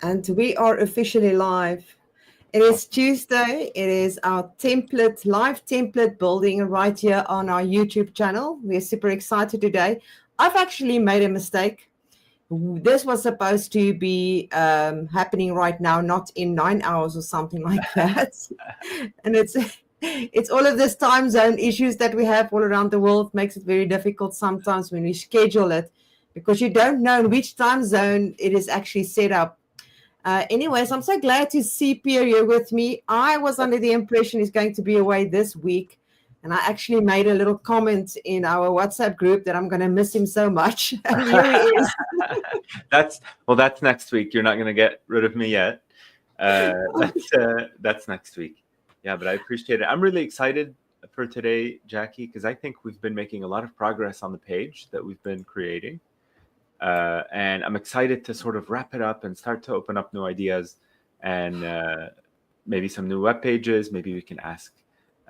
And we are officially live. It is Tuesday. It is our live template building right here on our YouTube channel. We're super excited today. I've actually made a mistake. This was supposed to be happening right now, not in 9 hours or something like that. And it's all of this time zone issues that we have all around the world makes it very difficult sometimes when we schedule it because you don't know in which time zone it is actually set up. Anyways, I'm so glad to see Pierre here with me. I was under the impression he's going to be away this week, and I actually made a little comment in our WhatsApp group that I'm going to miss him so much. And here he is. That's next week. You're not going to get rid of me yet. That's next week. Yeah, but I appreciate it. I'm really excited for today, Jackie, because I think we've been making a lot of progress on the page that we've been creating. And I'm excited to sort of wrap it up and start to open up new ideas and maybe some new web pages. Maybe we can ask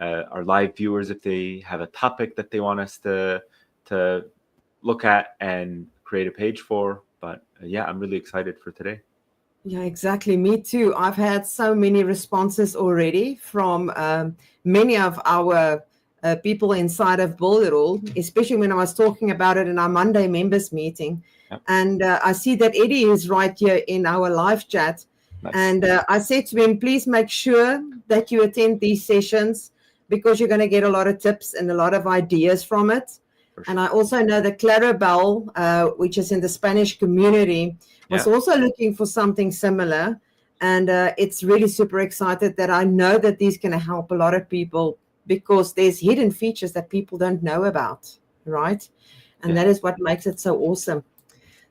our live viewers if they have a topic that they want us to look at and create a page for. But yeah, I'm really excited for today. Yeah, exactly. Me too. I've had so many responses already from many of our people inside of Build It All, especially when I was talking about it in our Monday members meeting. Yep. And I see that Eddie is right here in our live chat. Nice. And I said to him, please make sure that you attend these sessions because you're going to get a lot of tips and a lot of ideas from it. Sure. And I also know that Clarabelle, which is in the Spanish community, was also looking for something similar. And it's really super excited that I know that these going to help a lot of people because there's hidden features that people don't know about, right? And that is what makes it so awesome.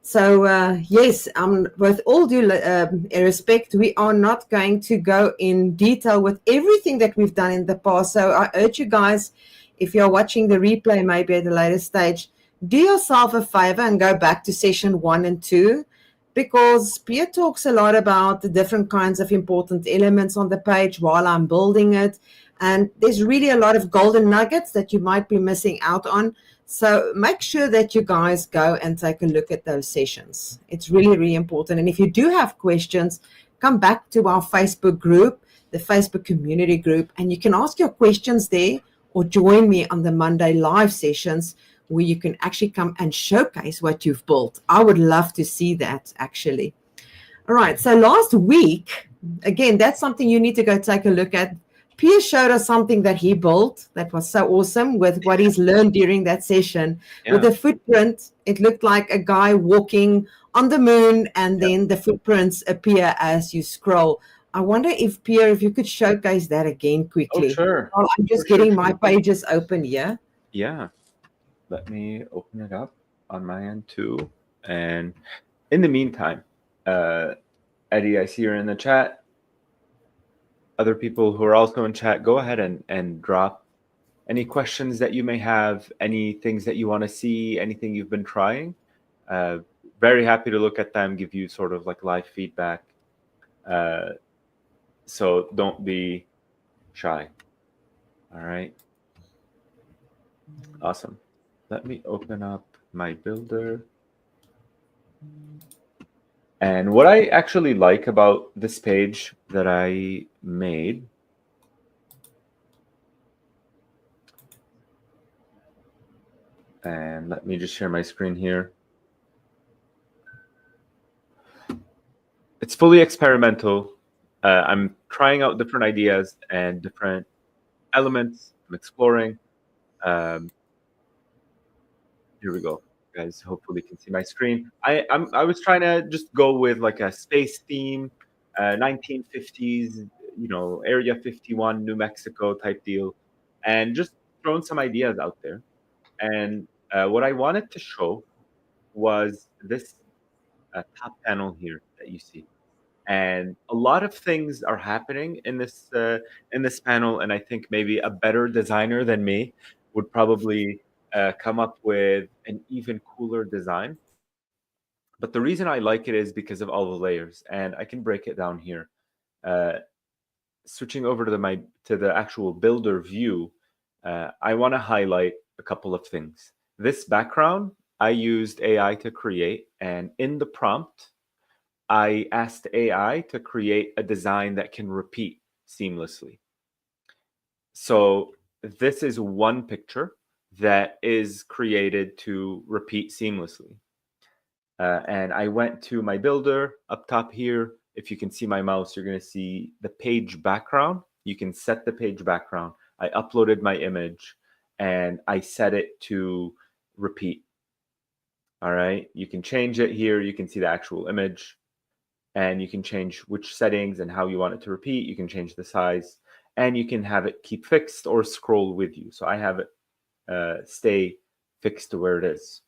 So, yes, with all due respect, we are not going to go in detail with everything that we've done in the past. So I urge you guys, if you're watching the replay maybe at a later stage, do yourself a favor and go back to session 1 and 2, because Pierre talks a lot about the different kinds of important elements on the page while I'm building it. And there's really a lot of golden nuggets that you might be missing out on. So make sure that you guys go and take a look at those sessions. It's really, really important. And if you do have questions, come back to our Facebook group, the Facebook community group, and you can ask your questions there or join me on the Monday live sessions where you can actually come and showcase what you've built. I would love to see that, actually. All right, so last week, again, that's something you need to go take a look at. Pierre showed us something that he built that was so awesome with what he's learned during that session. With the footprint, it looked like a guy walking on the moon, and then the footprints appear as you scroll. I wonder if, Pierre, if you could showcase that again quickly. Oh, sure. Oh, I'm just getting my pages open here. Yeah. Let me open it up on my end too. And in the meantime, Eddie, I see you're in the chat. Other people who are also in chat, go ahead and drop any questions that you may have, any things that you want to see, anything you've been trying. Very happy to look at them, give you sort of like live feedback. So don't be shy. All right. Awesome. Let me open up my builder. And what I actually like about this page that I made and let me just share my screen here. It's fully experimental. I'm trying out different ideas and different elements. I'm exploring. Here we go, guys. Hopefully you can see my screen. I was trying to just go with like a space theme, 1950s, Area 51, New Mexico type deal, and just throwing some ideas out there. And what I wanted to show was this top panel here that you see. And a lot of things are happening in this panel, and I think maybe a better designer than me would probably come up with an even cooler design. But the reason I like it is because of all the layers, and I can break it down here. Switching over to the actual builder view, I want to highlight a couple of things. This background, I used AI to create, and in the prompt, I asked AI to create a design that can repeat seamlessly. So this is one picture that is created to repeat seamlessly. And I went to my builder up top here. If you can see my mouse, you're going to see the page background. You can set the page background. I uploaded my image and I set it to repeat. All right. You can change it here. You can see the actual image and you can change which settings and how you want it to repeat. You can change the size and you can have it keep fixed or scroll with you. So I have it stay fixed to where it is.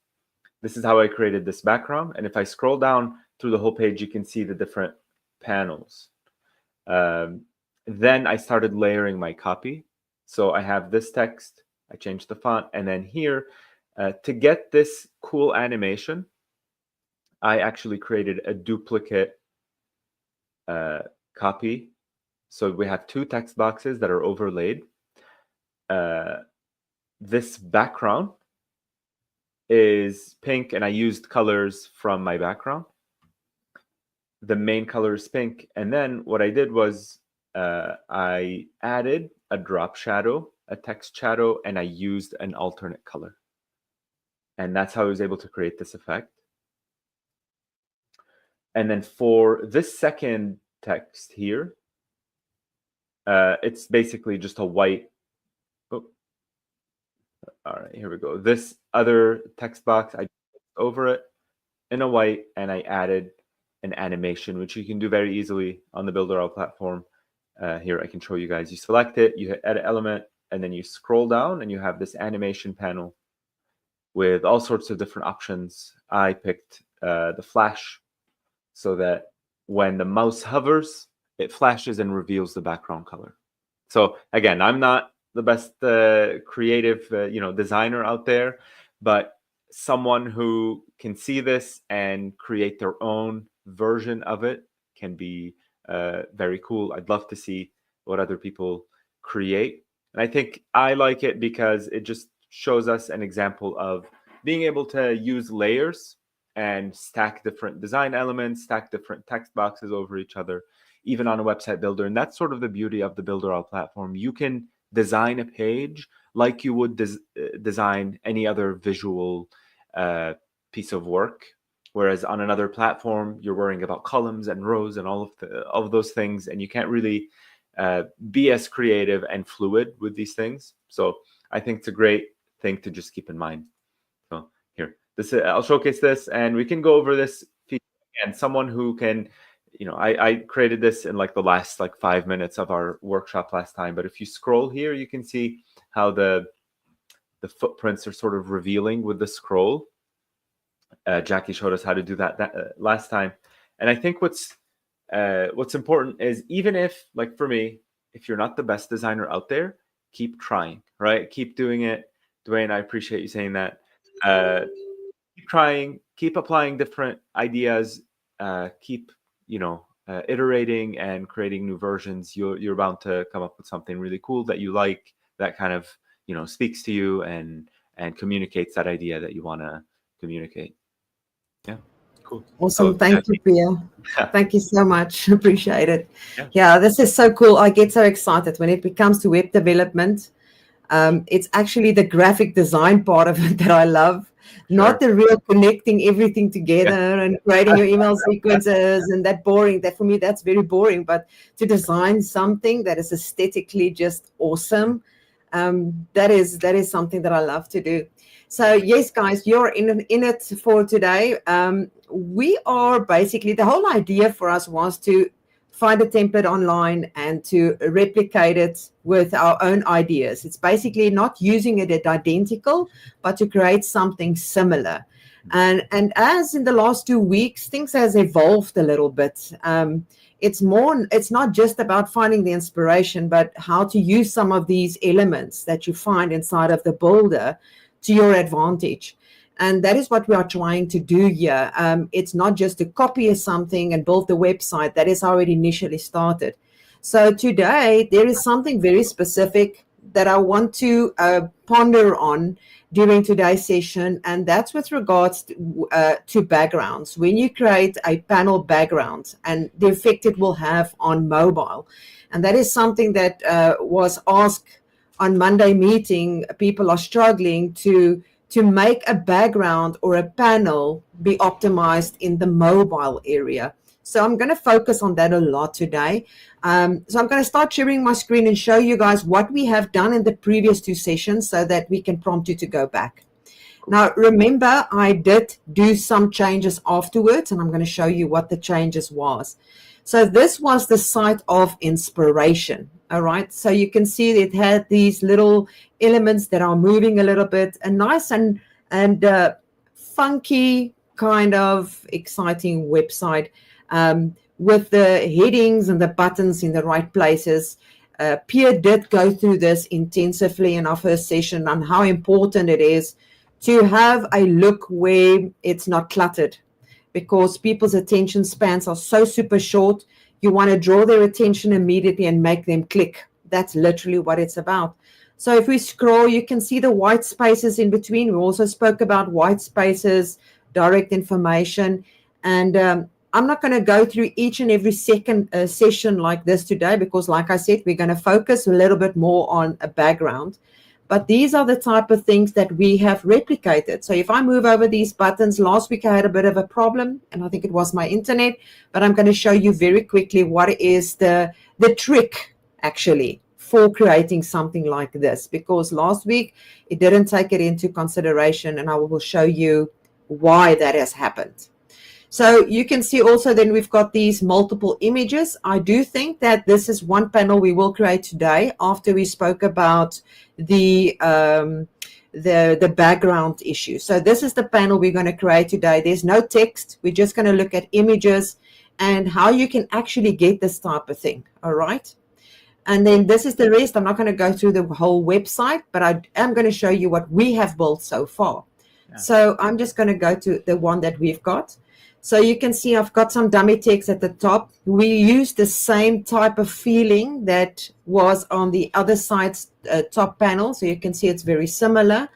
This is how I created this background. And if I scroll down through the whole page, you can see the different panels. Then I started layering my copy. So I have this text, I changed the font, and then here, to get this cool animation, I actually created a duplicate copy. So we have two text boxes that are overlaid. This background is pink, and I used colors from my background. The main color is pink. And then what I did was I added a drop shadow, a text shadow, and I used an alternate color. And that's how I was able to create this effect. And then for this second text here, it's basically just a white. Oh. All right, here we go. This other text box, I over it in a white, and I added an animation, which you can do very easily on the Builderall platform. Here, I can show you guys. You select it, you hit edit element, and then you scroll down, and you have this animation panel with all sorts of different options. I picked the flash, so that when the mouse hovers, it flashes and reveals the background color. So again, I'm not the best creative designer out there, but someone who can see this and create their own version of it can be very cool. I'd love to see what other people create. And I think I like it because it just shows us an example of being able to use layers and stack different design elements, stack different text boxes over each other, even on a website builder. And that's sort of the beauty of the Builderall platform. You can design a page like you would design any other visual piece of work. Whereas on another platform, you're worrying about columns and rows and all of those things, and you can't really be as creative and fluid with these things. So I think it's a great thing to just keep in mind. So here, I'll showcase this, and we can go over this feature. And someone who can, I created this in like the last 5 minutes of our workshop last time. But if you scroll here, you can see how the footprints are sort of revealing with the scroll. Jackie showed us how to do that last time. And I think what's important is, even if, for me, if you're not the best designer out there, keep trying, right? Keep doing it. Dwayne, I appreciate you saying that. Keep trying, keep applying different ideas, keep, iterating and creating new versions. You're bound to come up with something really cool that you like, that kind of, speaks to you and communicates that idea that you want to communicate. Yeah, cool. Awesome. Thank you, Pia. Thank you so much. Appreciate it. Yeah, this is so cool. I get so excited when it comes to web development. It's actually the graphic design part of it that I love, not the real connecting everything together and creating your email sequences and that boring. That for me, that's very boring. But to design something that is aesthetically just awesome, that is something that I love to do. So yes, guys, you're in it for today. We are basically, the whole idea for us was to find a template online and to replicate it with our own ideas. It's basically not using it identical, but to create something similar. And as in the last 2 weeks, things has evolved a little bit. It's not just about finding the inspiration, but how to use some of these elements that you find inside of the builder to your advantage. And that is what we are trying to do here. It's not just to copy something and build the website. That is how it initially started. So today, there is something very specific that I want to ponder on during today's session, and that's with regards to backgrounds. When you create a panel background and the effect it will have on mobile, and that is something that was asked on Monday meeting. People are struggling to make a background or a panel be optimized in the mobile area. So I'm going to focus on that a lot today. So I'm going to start sharing my screen and show you guys what we have done in the previous 2 sessions so that we can prompt you to go back. Now, remember, I did do some changes afterwards, and I'm going to show you what the changes was. So this was the site of inspiration. All right. So you can see it had these little elements that are moving a little bit, a nice and funky kind of exciting website with the headings and the buttons in the right places. Pierre did go through this intensively in our first session on how important it is to have a look where it's not cluttered, because people's attention spans are so super short. You want to draw their attention immediately and make them click. That's literally what it's about. So if we scroll, you can see the white spaces in between. We also spoke about white spaces, direct information. And I'm not going to go through each and every second session like this today, because like I said, we're going to focus a little bit more on a background. But these are the type of things that we have replicated. So if I move over these buttons, last week I had a bit of a problem, and I think it was my internet, but I'm going to show you very quickly what is the trick actually for creating something like this, because last week it didn't take it into consideration, and I will show you why that has happened. So you can see also then we've got these multiple images. I do think that this is one panel we will create today after we spoke about the background issue. So this is the panel we're going to create today. There's no text. We're just going to look at images and how you can actually get this type of thing. All right. And then this is the rest. I'm not going to go through the whole website, but I am going to show you what we have built so far. Yeah. So I'm just going to go to the one that we've got. So you can see I've got some dummy text at the top. We use the same type of feeling that was on the other side's top panel. So you can see it's very similar,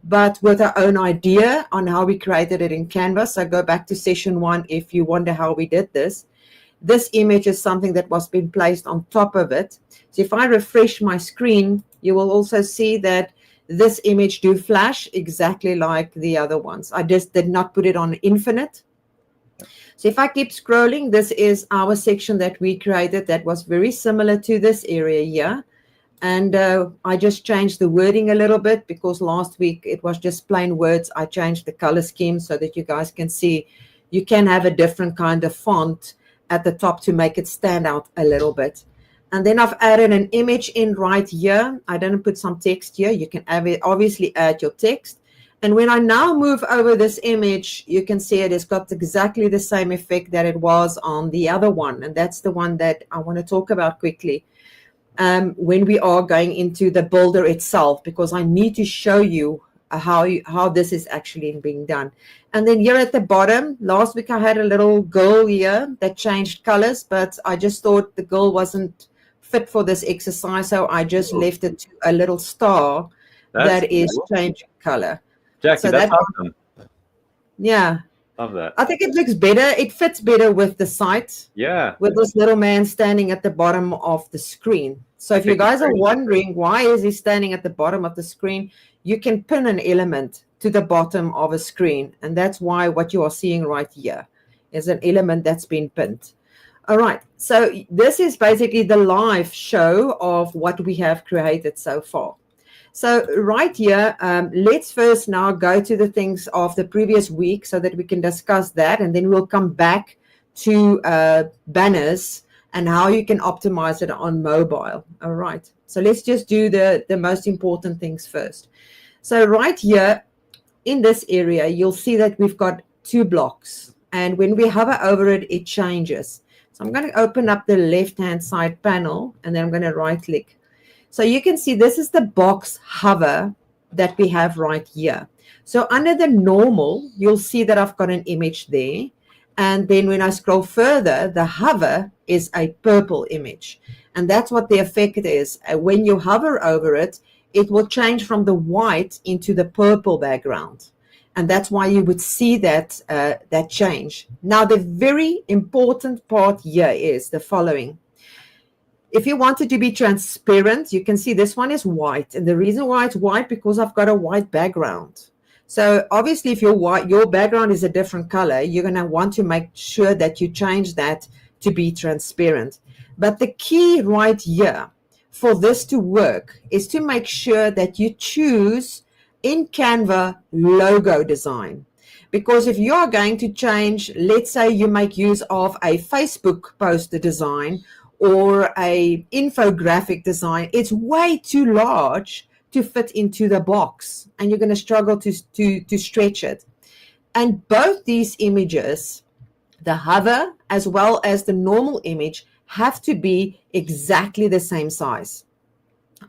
but with our own idea on how we created it in Canva. So go back to session 1 if you wonder how we did this. This image is something that was being placed on top of it. So if I refresh my screen, you will also see that this image do flash exactly like the other ones. I just did not put it on infinite. So if I keep scrolling, this is our section that we created that was very similar to this area here. And I just changed the wording a little bit because last week it was just plain words. I changed the color scheme so that you guys can see you can have a different kind of font at the top to make it stand out a little bit. And then I've added an image in right here. I didn't put some text here. You can obviously add your text. And when I now move over this image, you can see it has got exactly the same effect that it was on the other one. And that's the one that I want to talk about quickly when we are going into the builder itself, because I need to show you how this is actually being done. And then here at the bottom, last week I had a little girl here that changed colors, but I just thought the girl wasn't fit for this exercise. So I just left it to a little star that is changing color. Jackie, so that's awesome. Yeah. Love that. I think it looks better. It fits better with the site. Yeah. With this little man standing at the bottom of the screen. So if you guys are wondering why is he standing at the bottom of the screen, you can pin an element to the bottom of a screen. And that's why what you are seeing right here is an element that's been pinned. All right. So this is basically the live show of what we have created so far. So right here, let's first now go to the things of the previous week so that we can discuss that. And then we'll come back to banners and how you can optimize it on mobile. All right. So let's just do the most important things first. So right here in this area, you'll see that we've got 2 blocks. And when we hover over it, it changes. So I'm going to open up the left-hand side panel, and then I'm going to right click. So you can see this is the box hover that we have right here. So under the normal, you'll see that I've got an image there. And then when I scroll further, the hover is a purple image. And that's what the effect is. When you hover over it, it will change from the white into the purple background. And that's why you would see that, that change. Now, the very important part here is the following. If you want it to be transparent, you can see this one is white. And the reason why it's white, because I've got a white background. So obviously, if your background is a different color, you're going to want to make sure that you change that to be transparent. But the key right here for this to work is to make sure that you choose in Canva logo design. Because if you're going to change, let's say you make use of a Facebook poster design or a infographic design, it's way too large to fit into the box, and you're going to struggle to stretch it. And both these images, the hover as well as the normal image, have to be exactly the same size.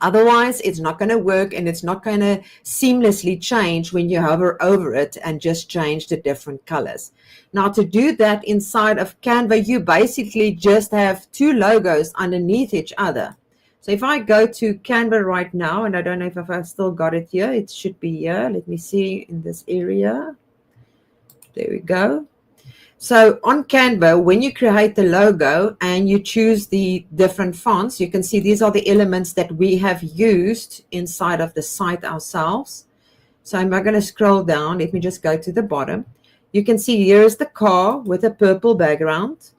Otherwise, it's not going to work, and it's not going to seamlessly change when you hover over it and just change the different colors. Now, to do that inside of Canva, you basically just have two logos underneath each other. So if I go to Canva right now, and I don't know if I've still got it here, it should be here. Let me see in this area. There we go. So on Canva, when you create the logo and you choose the different fonts, you can see these are the elements that we have used inside of the site ourselves. So I'm not going to scroll down. Let me just go to the bottom. You can see here is the car with a purple background,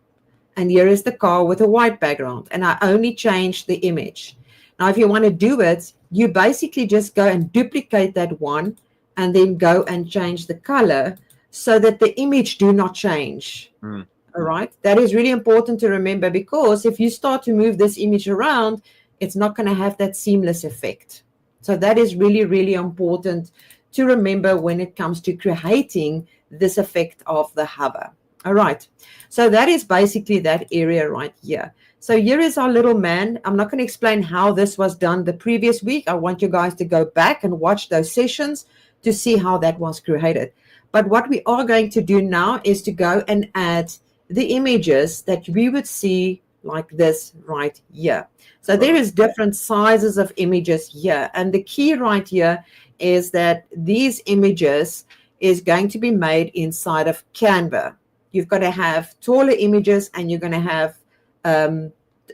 and here is the car with a white background, and I only changed the image. Now, if you want to do it, you basically just go and duplicate that one and then go and change the color so that the image do not change. All right. That is really important to remember, because if you start to move this image around, it's not going to have that seamless effect. So that is really, really important to remember when it comes to creating this effect of the hover. All right. So that is basically that area right here. So here is our little man. I'm not going to explain how this was done the previous week. I want you guys to go back and watch those sessions to see how that was created. But what we are going to do now is to go and add the images that we would see like this right here. So there is different sizes of images here. And the key right here is that these images is going to be made inside of Canva. You've got to have taller images, and you're going to have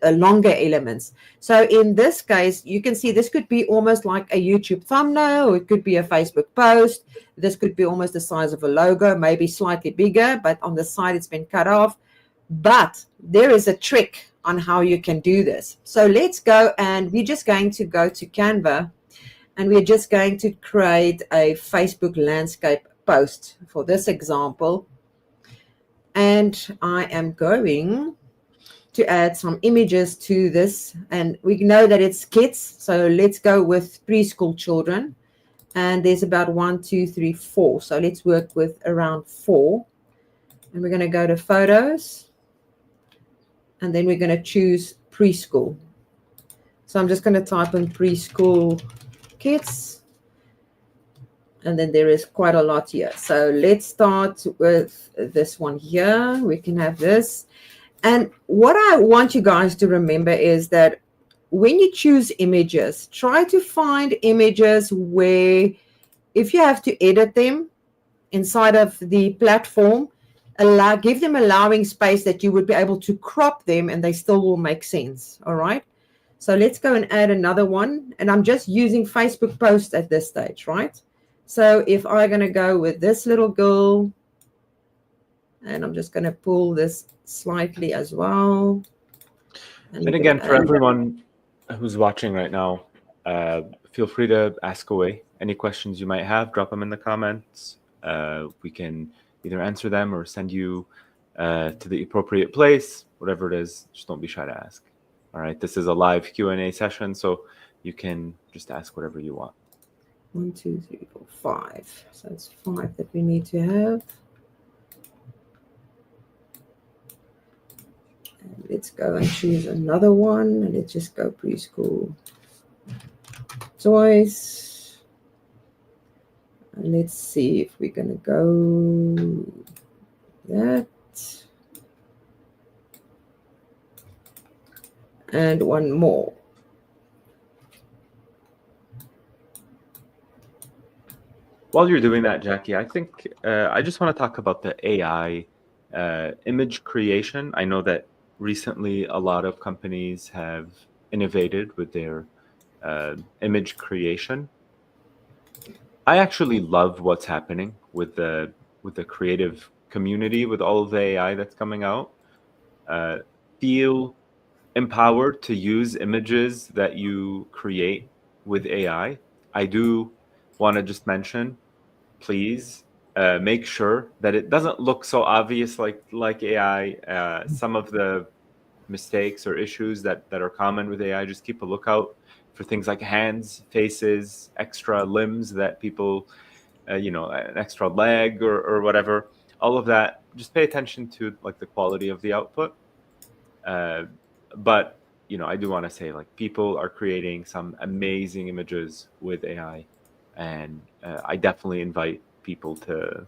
longer elements. So in this case, you can see this could be almost like a YouTube thumbnail, or it could be a Facebook post. This could be almost the size of a logo, maybe slightly bigger, but on the side it's been cut off. But there is a trick on how you can do this. So let's go, and we're just going to go to Canva, and we're just going to create a Facebook landscape post for this example. And I am going to add some images to this, and we know that it's kids, so let's go with preschool children. And there's about 1, 2, 3, 4. So let's work with around 4. And we're going to go to photos, and then we're going to choose preschool. So I'm just going to type in preschool kids. And then there is quite a lot here. So let's start with this one here. We can have this. And what I want you guys to remember is that when you choose images, try to find images where, if you have to edit them inside of the platform, give them allowing space that you would be able to crop them and they still will make sense. All right. So let's go and add another one. And I'm just using Facebook posts at this stage, right? So if I'm going to go with this little girl, and I'm just going to pull this slightly as well. And again, for everyone who's watching right now, feel free to ask away. Any questions you might have, drop them in the comments. We can either answer them or send you to the appropriate place, whatever it is. Just don't be shy to ask. All right, this is a live Q&A session, so you can just ask whatever you want. 1, 2, 3, 4, 5. So it's 5 that we need to have. And let's go and choose another one. And let's just go preschool toys. And let's see if we're going to go that. And one more. While you're doing that, Jackie, I think I just want to talk about the AI image creation. I know that recently a lot of companies have innovated with their image creation. I actually love what's happening with the creative community, with all of the AI that's coming out. Feel empowered to use images that you create with AI. I do want to just mention, please make sure that it doesn't look so obvious like AI. Some of the mistakes or issues that are common with AI, just keep a lookout for things like hands, faces, extra limbs that people, an extra leg or whatever. All of that, just pay attention to like the quality of the output. Uh, but I do want to say like people are creating some amazing images with AI, and I definitely invite people to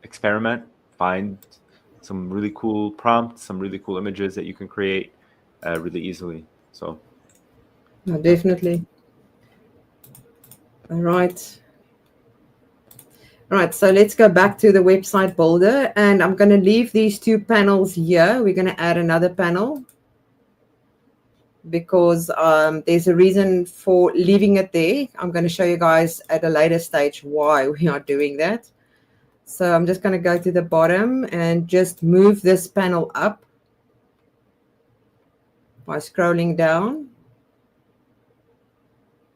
experiment, find some really cool prompts, some really cool images that you can create really easily. So No, definitely. All right. All right, so let's go back to the website builder, and I'm going to leave these two panels here. We're going to add another panel because there's a reason for leaving it there. I'm going to show you guys at a later stage why we are doing that. So I'm just going to go to the bottom and just move this panel up by scrolling down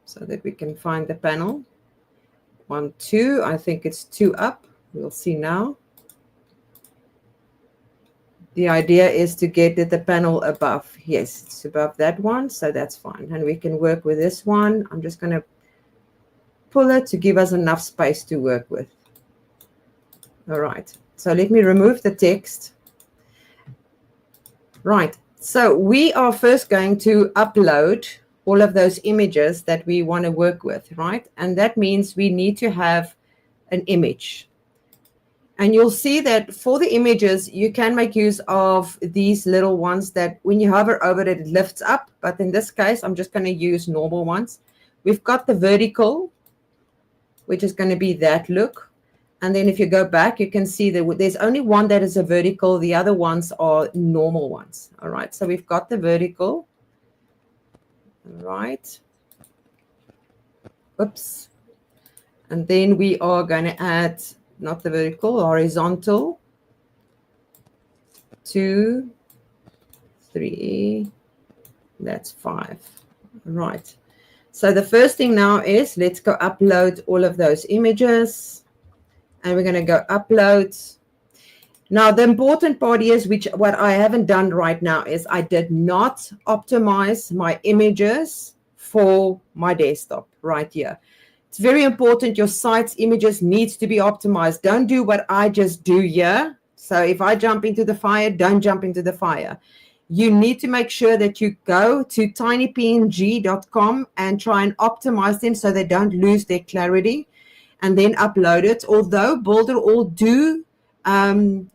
so that we can find the panel. 1, 2, I think it's 2 up. We'll see now. The idea is to get the panel above. Yes, it's above that one, so that's fine. And we can work with this one. I'm just going to pull it to give us enough space to work with. All right, so let me remove the text. Right, so we are first going to upload all of those images that we want to work with, right? And that means we need to have an image. And you'll see that for the images, you can make use of these little ones that when you hover over it, it lifts up. But in this case, I'm just going to use normal ones. We've got the vertical, which is going to be that look. And then if you go back, you can see that there's only one that is a vertical. The other ones are normal ones. All right, so we've got the vertical. All right. Oops. And then we are going to add not the vertical, horizontal. 2, 3, that's 5. Right. So the first thing now is let's go upload all of those images. And we're going to go upload. Now, the important part is, what I haven't done right now is I did not optimize my images for my desktop right here. It's very important your site's images needs to be optimized. Don't do what I just do here. So if I jump into the fire, don't jump into the fire. You need to make sure that you go to tinypng.com and try and optimize them so they don't lose their clarity, and then upload it. Although Builderall do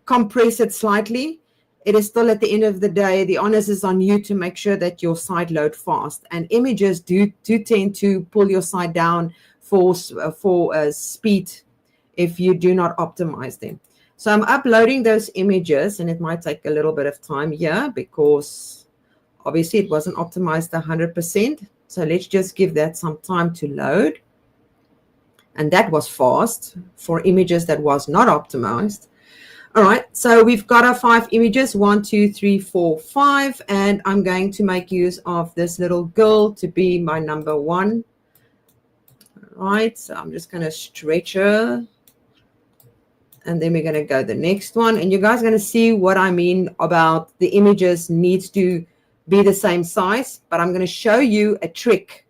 compress it slightly, it is still at the end of the day, the onus is on you to make sure that your site load fast. And images do tend to pull your site down for speed if you do not optimize them. So I'm uploading those images, and it might take a little bit of time here because obviously it wasn't optimized 100%. So let's just give that some time to load. And that was fast for images that was not optimized. All right, so we've got our 5 images, 1, 2, 3, 4, 5, and I'm going to make use of this little girl to be my number 1. All right, so I'm just going to stretch her, and then we're going to go the next one, and you guys are going to see what I mean about the images needs to be the same size, but I'm going to show you a trick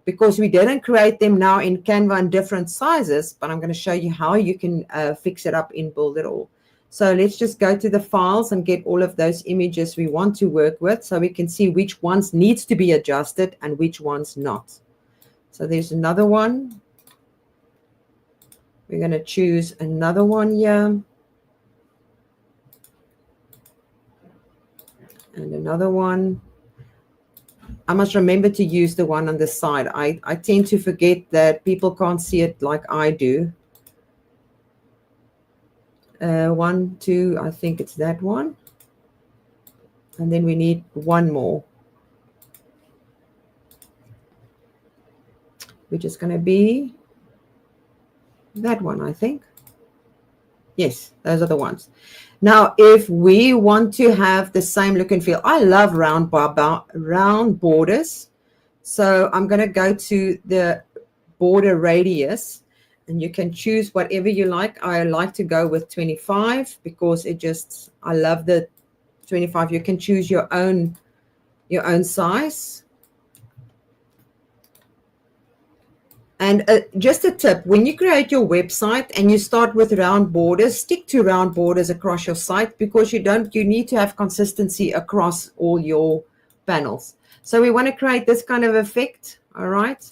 because we didn't create them now in Canva in different sizes, but I'm going to show you how you can fix it up in Builderall. So let's just go to the files and get all of those images we want to work with so we can see which ones needs to be adjusted and which ones not. So there's another one. We're going to choose another one here. And another one. I must remember to use the one on the side. I tend to forget that people can't see it like I do. 1, 2, I think it's that one. And then we need one more, which is going to be that one, I think. Yes, those are the ones. Now, if we want to have the same look and feel, I love round borders. So I'm going to go to the border radius, and you can choose whatever you like. I like to go with 25 because I love the 25. You can choose your own size. And just a tip, when you create your website and you start with round borders, stick to round borders across your site, because you need to have consistency across all your panels. So we want to create this kind of effect. All right.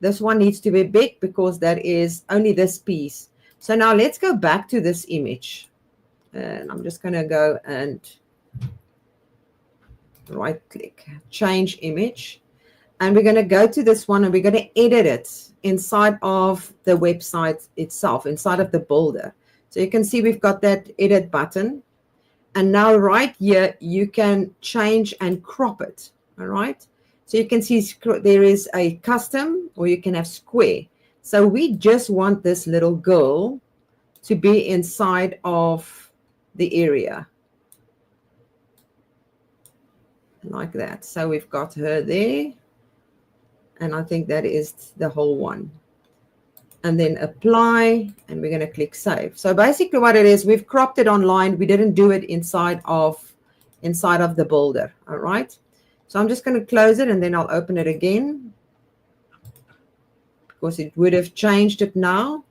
This one needs to be big because that is only this piece. So now let's go back to this image. And I'm just going to go and right click, change image. And we're going to go to this one and we're going to edit it inside of the website itself, inside of the builder. So you can see we've got that edit button. And now right here, you can change and crop it. All right. So you can see there is a custom, or you can have square. So we just want this little girl to be inside of the area. Like that. So we've got her there. And I think that is the whole one. And then apply, and we're going to click save. So basically what it is, we've cropped it online. We didn't do it inside of the builder. All right. So I'm just going to close it, and then I'll open it again, because it would have changed it now,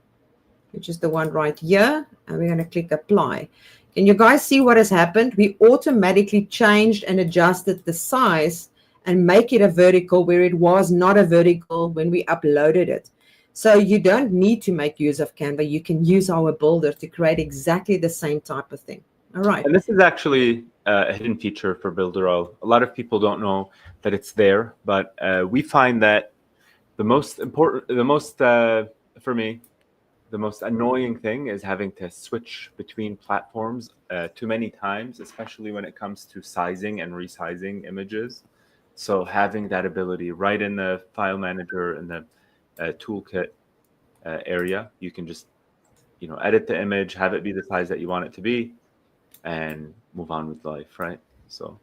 which is the one right here. And we're going to click apply. Can you guys see what has happened? We automatically changed and adjusted the size and make it a vertical where it was not a vertical when we uploaded it. So you don't need to make use of Canva. You can use our builder to create exactly the same type of thing. All right. And this is actually a hidden feature for Builderall. A lot of people don't know that it's there, but we find that for me, the most annoying thing is having to switch between platforms too many times, especially when it comes to sizing and resizing images. So having that ability right in the file manager and the toolkit area, you can just, edit the image, have it be the size that you want it to be, and move on with life, right? So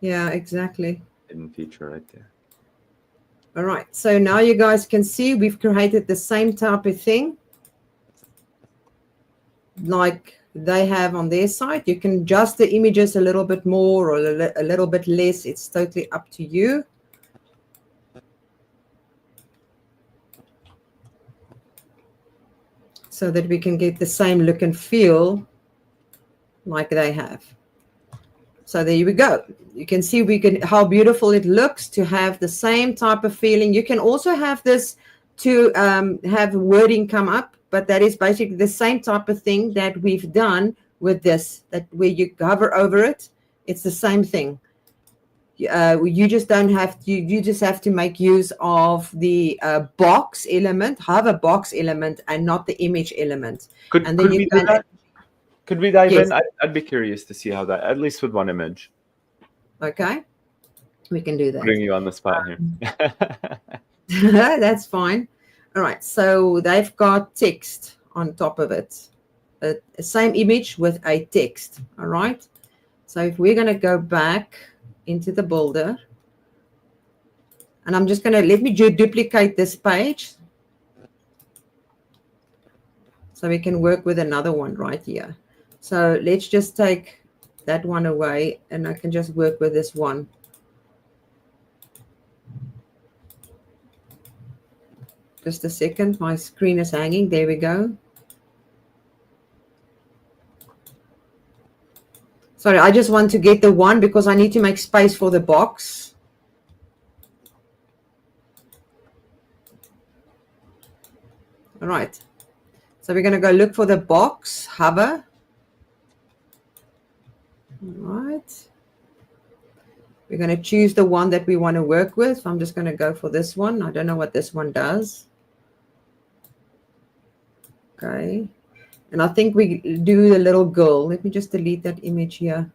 yeah, exactly. Hidden feature right there. All right. So now you guys can see we've created the same type of thing like they have on their site. You can adjust the images a little bit more or a little bit less. It's totally up to you. So that we can get the same look and feel like they have. So there we go. You can see how beautiful it looks to have the same type of feeling. You can also have this to have wording come up, but that is basically the same type of thing that we've done with this, that where you hover over it, it's the same thing. You just don't have to, you just have to make use of the box element, hover box element, and not the image element. Could we do that? Could we dive in? I'd be curious to see how that, at least with one image. Okay, we can do that. Putting you on the spot here. That's fine. All right, so they've got text on top of it. The same image with a text. All right. So if we're going to go back into the builder, and I'm just going to let me duplicate this page so we can work with another one right here. So let's just take that one away, and I can just work with this one. Just a second, my screen is hanging. There we go. Sorry, I just want to get the one because I need to make space for the box. All right. So we're going to go look for the box, hover. All right. We're going to choose the one that we want to work with. I'm just going to go for this one. I don't know what this one does. Okay. And I think we do the little girl. Let me just delete that image here.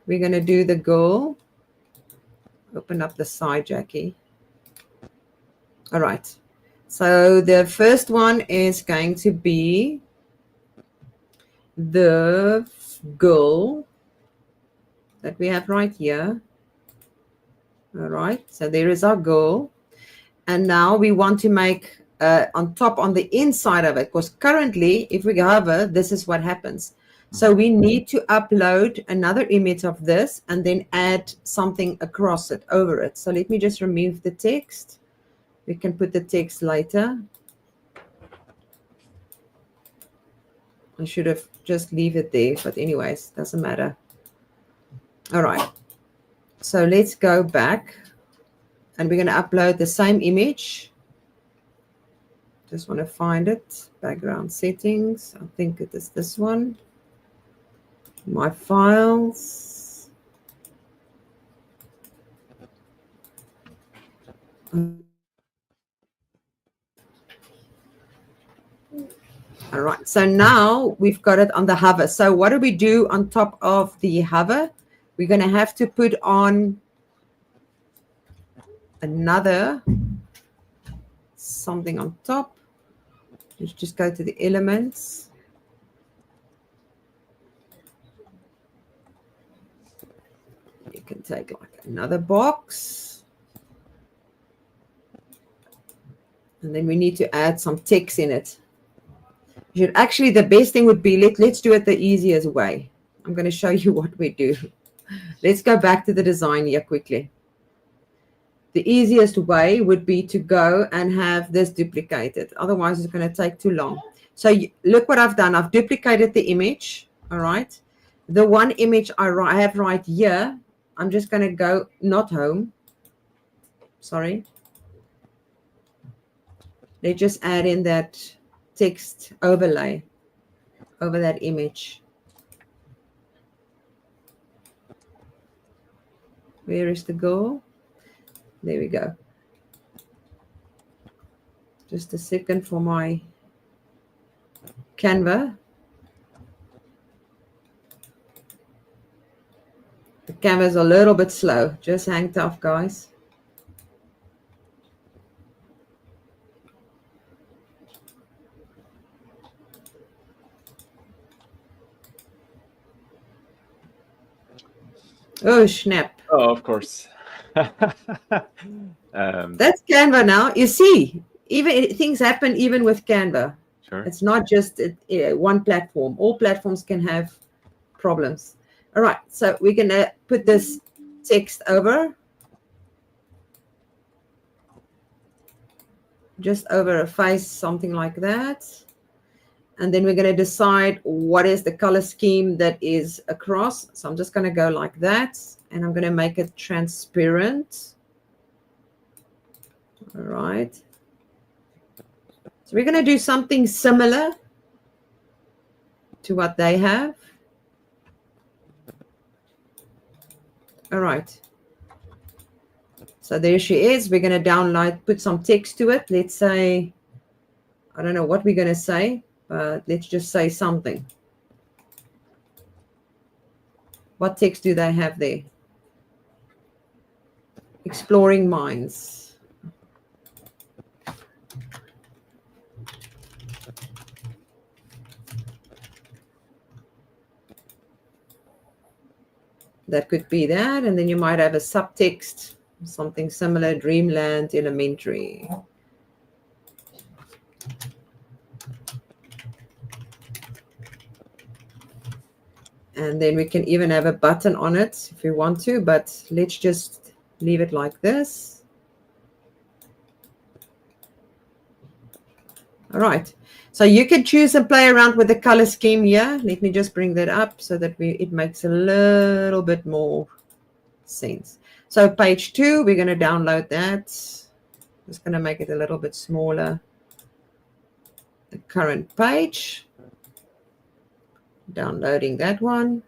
We're going to do the girl. Open up the side, Jackie. All right. So the first one is going to be the girl that we have right here. All right. So there is our girl. And now we want to make on top, on the inside of it, because currently if we hover, this is what happens. So we need to upload another image of this and then add something across it, over it. So let me just remove the text. We can put the text later. I should have just leave it there, but anyways, doesn't matter. All right. So let's go back and we're going to upload the same image. Just want to find it. Background settings. I think it is this one. My files. All right. So now we've got it on the hover. So what do we do on top of the hover? We're going to have to put on another something on top. Let's just go to the elements. You can take like another box. And then we need to add some text in it. Actually, the best thing would be, let's do it the easiest way. I'm going to show you what we do. Let's go back to the design here quickly. The easiest way would be to go and have this duplicated. Otherwise, it's going to take too long. So look what I've done. I've duplicated the image. All right. The one image I have right here, I'm just going to go not home. Sorry. Let's just add in that text overlay over that image. Where is the goal? There we go. Just a second for my Canva. The Canva is a little bit slow. Just hang tough, guys. Oh, snap. Oh, of course. That's Canva now. You see, even things happen even with Canva. Sure. It's not just one platform. All platforms can have problems. All right, so we're going to put this text over. Just over a face, something like that. And then we're going to decide what is the color scheme that is across. So I'm just going to go like that. And I'm going to make it transparent. All right. So we're going to do something similar to what they have. All right. So there she is. We're going to download, put some text to it. Let's say, I don't know what we're going to say, but let's just say something. What text do they have there? Exploring minds. That could be that. And then you might have a subtext, something similar, Dreamland Elementary. And then we can even have a button on it if we want to, but let's just leave it like this. All right. So you can choose and play around with the color scheme here. Let me just bring that up so that it makes a little bit more sense. So page 2, we're going to download that. Just going to make it a little bit smaller. The current page. Downloading that one.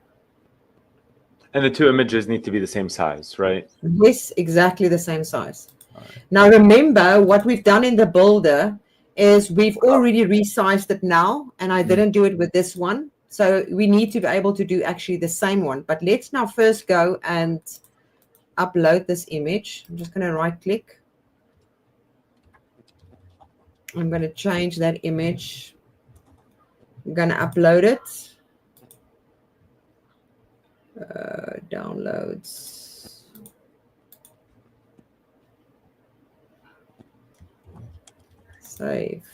And the two images need to be the same size, right? Yes, exactly the same size. All right. Now remember, what we've done in the builder is we've already resized it now, and I didn't do it with this one. So we need to be able to do actually the same one. But let's now first go and upload this image. I'm just going to right click. I'm going to change that image. I'm going to upload it. Downloads. Save.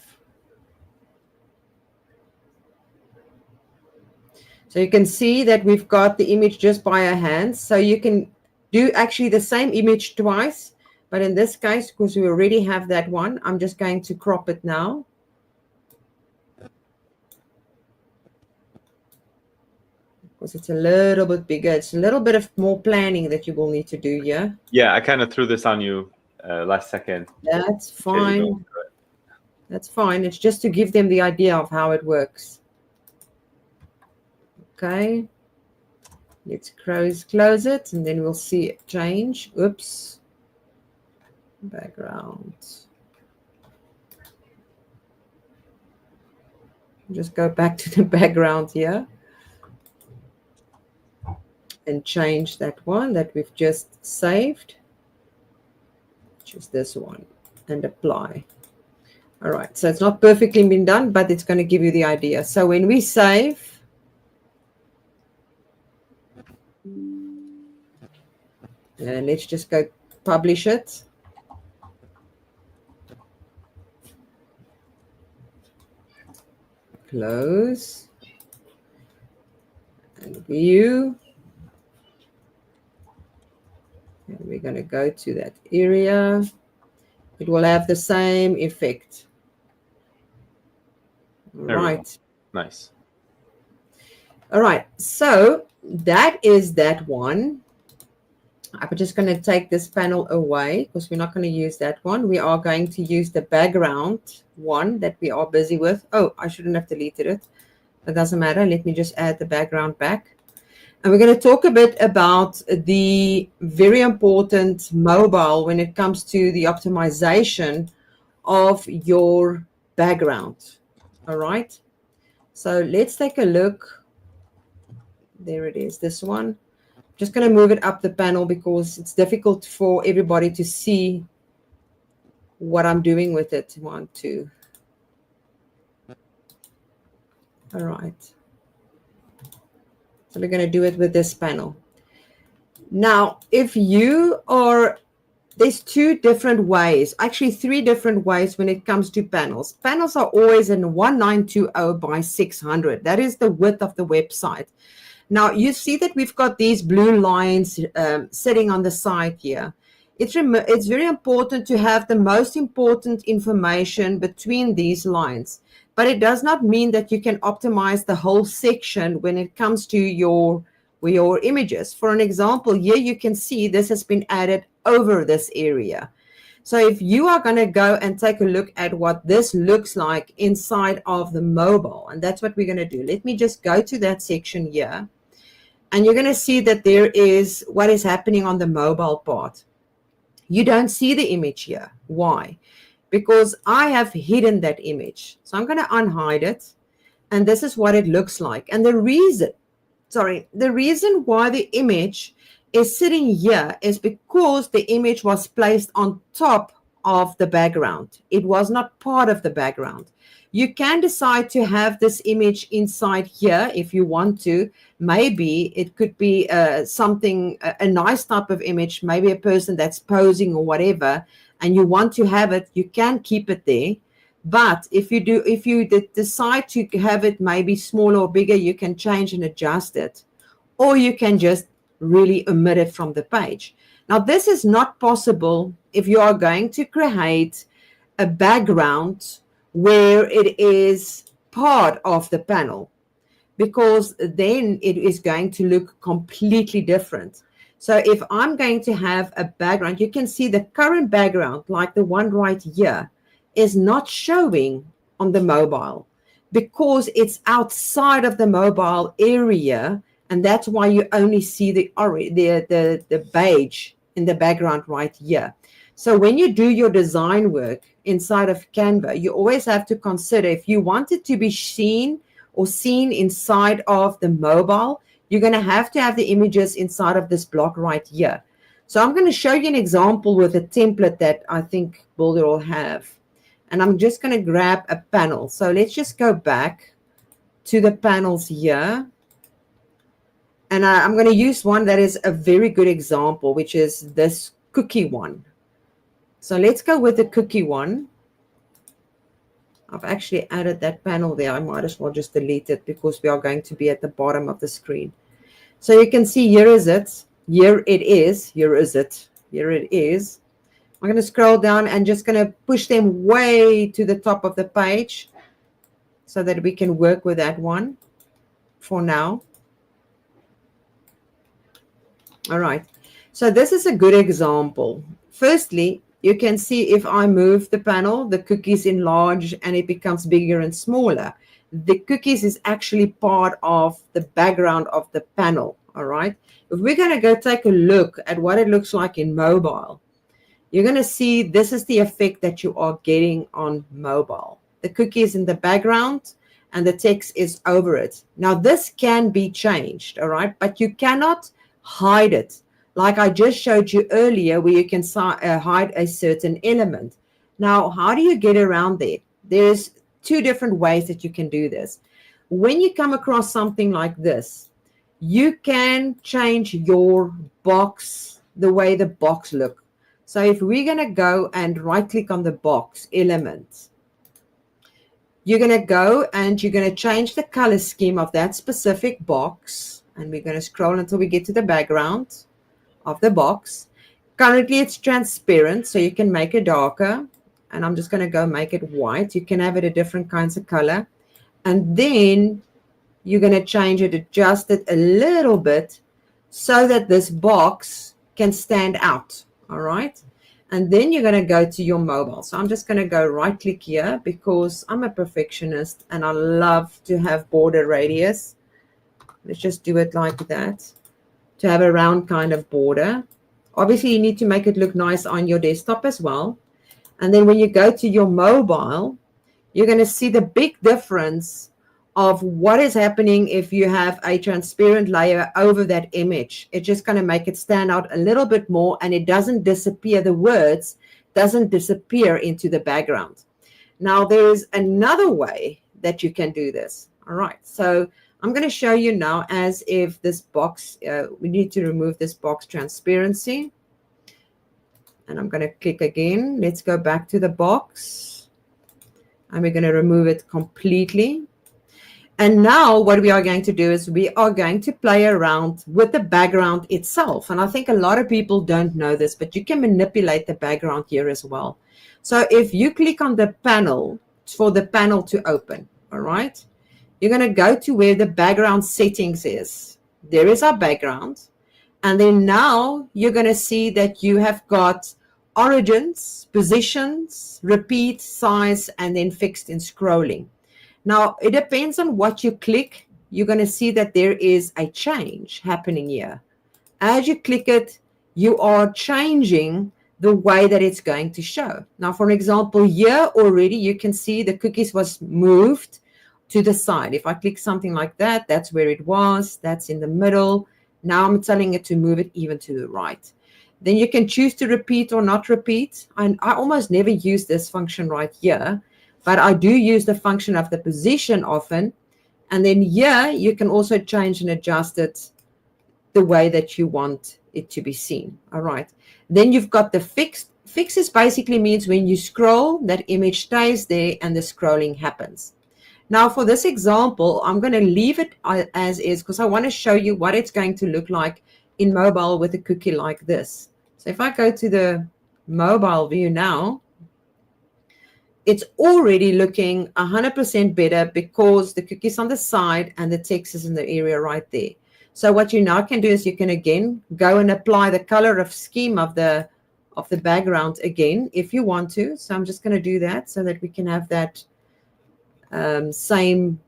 So you can see that we've got the image just by our hands. So you can do actually the same image twice. But in this case, because we already have that one, I'm just going to crop it now. Because it's a little bit bigger. It's a little bit of more planning that you will need to do here. Yeah, I kind of threw this on you last second. That's fine. That's fine. It's just to give them the idea of how it works. Okay. Let's close it, and then we'll see it change. Oops. Background. Just go back to the background here and change that one that we've just saved, which is this one, and apply. All right, so it's not perfectly been done, but it's going to give you the idea. So when we save, and let's just go publish it. Close and view. And we're going to go to that area. It will have the same effect. Right. Nice. All right. So that is that one. I'm just going to take this panel away because we're not going to use that one. We are going to use the background one that we are busy with. Oh, I shouldn't have deleted it. It doesn't matter. Let me just add the background back. And we're going to talk a bit about the very important mobile when it comes to the optimization of your background. All right. So let's take a look. There it is, this one. Just going to move it up the panel because it's difficult for everybody to see what I'm doing with it. 1, 2. All right. So we're going to do it with this panel. Now, if you are, there's 2 different ways, actually 3 different ways when it comes to panels. Panels are always in 1920 by 600. That is the width of the website. Now, you see that we've got these blue lines sitting on the side here. It's very important to have the most important information between these lines, but it does not mean that you can optimize the whole section when it comes to your images. For an example, here you can see this has been added over this area. So if you are going to go and take a look at what this looks like inside of the mobile, and that's what we're going to do. Let me just go to that section here. And you're going to see that there is what is happening on the mobile part. You don't see the image here. Why? Because I have hidden that image. So I'm going to unhide it. And this is what it looks like. And the reason why the image is sitting here is because the image was placed on top of the background. It was not part of the background. You can decide to have this image inside here if you want to. Maybe it could be a nice type of image, maybe a person that's posing or whatever, and you want to have it, you can keep it there. But if you decide to have it maybe smaller or bigger, you can change and adjust it. Or you can just really omit it from the page. Now, this is not possible if you are going to create a background where it is part of the panel, because then it is going to look completely different. So if I'm going to have a background, you can see the current background, like the one right here, is not showing on the mobile because it's outside of the mobile area And that's why you only see the beige in the background right here. So when you do your design work inside of Canva, you always have to consider if you want it to be seen inside of the mobile, you're going to have the images inside of this block right here. So I'm going to show you an example with a template that I think Builder will have. And I'm just going to grab a panel. So let's just go back to the panels here. And I'm going to use one that is a very good example, which is this cookie one. So let's go with the cookie one. I've actually added that panel there. I might as well just delete it because we are going to be at the bottom of the screen. So you can see here is it. Here it is. Here is it. Here it is. I'm going to scroll down and just going to push them way to the top of the page so that we can work with that one for now. All right. So this is a good example. Firstly, you can see if I move the panel, the cookies enlarge and it becomes bigger and smaller. The cookies is actually part of the background of the panel. All right. If we're going to go take a look at what it looks like in mobile, you're going to see this is the effect that you are getting on mobile. The cookie is in the background and the text is over it. Now, this can be changed, all right, but you cannot hide it. Like I just showed you earlier where you can hide a certain element. Now, how do you get around that? There's two different ways that you can do this. When you come across something like this, you can change your box, the way the box looks. So if we're going to go and right click on the box element, you're going to go and you're going to change the color scheme of that specific box. And we're going to scroll until we get to the background of the box. Currently it's transparent, so you can make it darker. And I'm just going to go make it white. You can have it a different kinds of color. And then you're going to change it, adjust it a little bit so that this box can stand out. All right. And then you're going to go to your mobile. So I'm just going to go right click here because I'm a perfectionist and I love to have border radius. Let's just do it like that to have a round kind of border. Obviously, you need to make it look nice on your desktop as well. And then when you go to your mobile, you're going to see the big difference of what is happening if you have a transparent layer over that image. It's just going to make it stand out a little bit more and it doesn't disappear. The words doesn't disappear into the background. Now, there is another way that you can do this. All right. So I'm going to show you now as if this box, we need to remove this box transparency. And I'm going to click again. Let's go back to the box. And we're going to remove it completely. And now what we are going to do is we are going to play around with the background itself. And I think a lot of people don't know this, but you can manipulate the background here as well. So if you click on the panel for the panel to open, all right, you're going to go to where the background settings is. There is our background. And then now you're going to see that you have got origins, positions, repeat, size, and then fixed in scrolling. Now, it depends on what you click. You're going to see that there is a change happening here. As you click it, you are changing the way that it's going to show. Now, for example, here already you can see the cookies was moved to the side. If I click something like that, that's where it was. That's in the middle. Now I'm telling it to move it even to the right. Then you can choose to repeat or not repeat. And I almost never use this function right here, but I do use the function of the position often. And then here you can also change and adjust it the way that you want it to be seen. All right. Then you've got the fixed. Fixes basically means when you scroll, that image stays there and the scrolling happens. Now, for this example, I'm going to leave it as is because I want to show you what it's going to look like in mobile with a cookie like this. So if I go to the mobile view now, it's already looking 100% better because the cookie's on the side and the text is in the area right there. So what you now can do is you can again go and apply the color of scheme of the background again if you want to. So I'm just going to do that so that we can have that same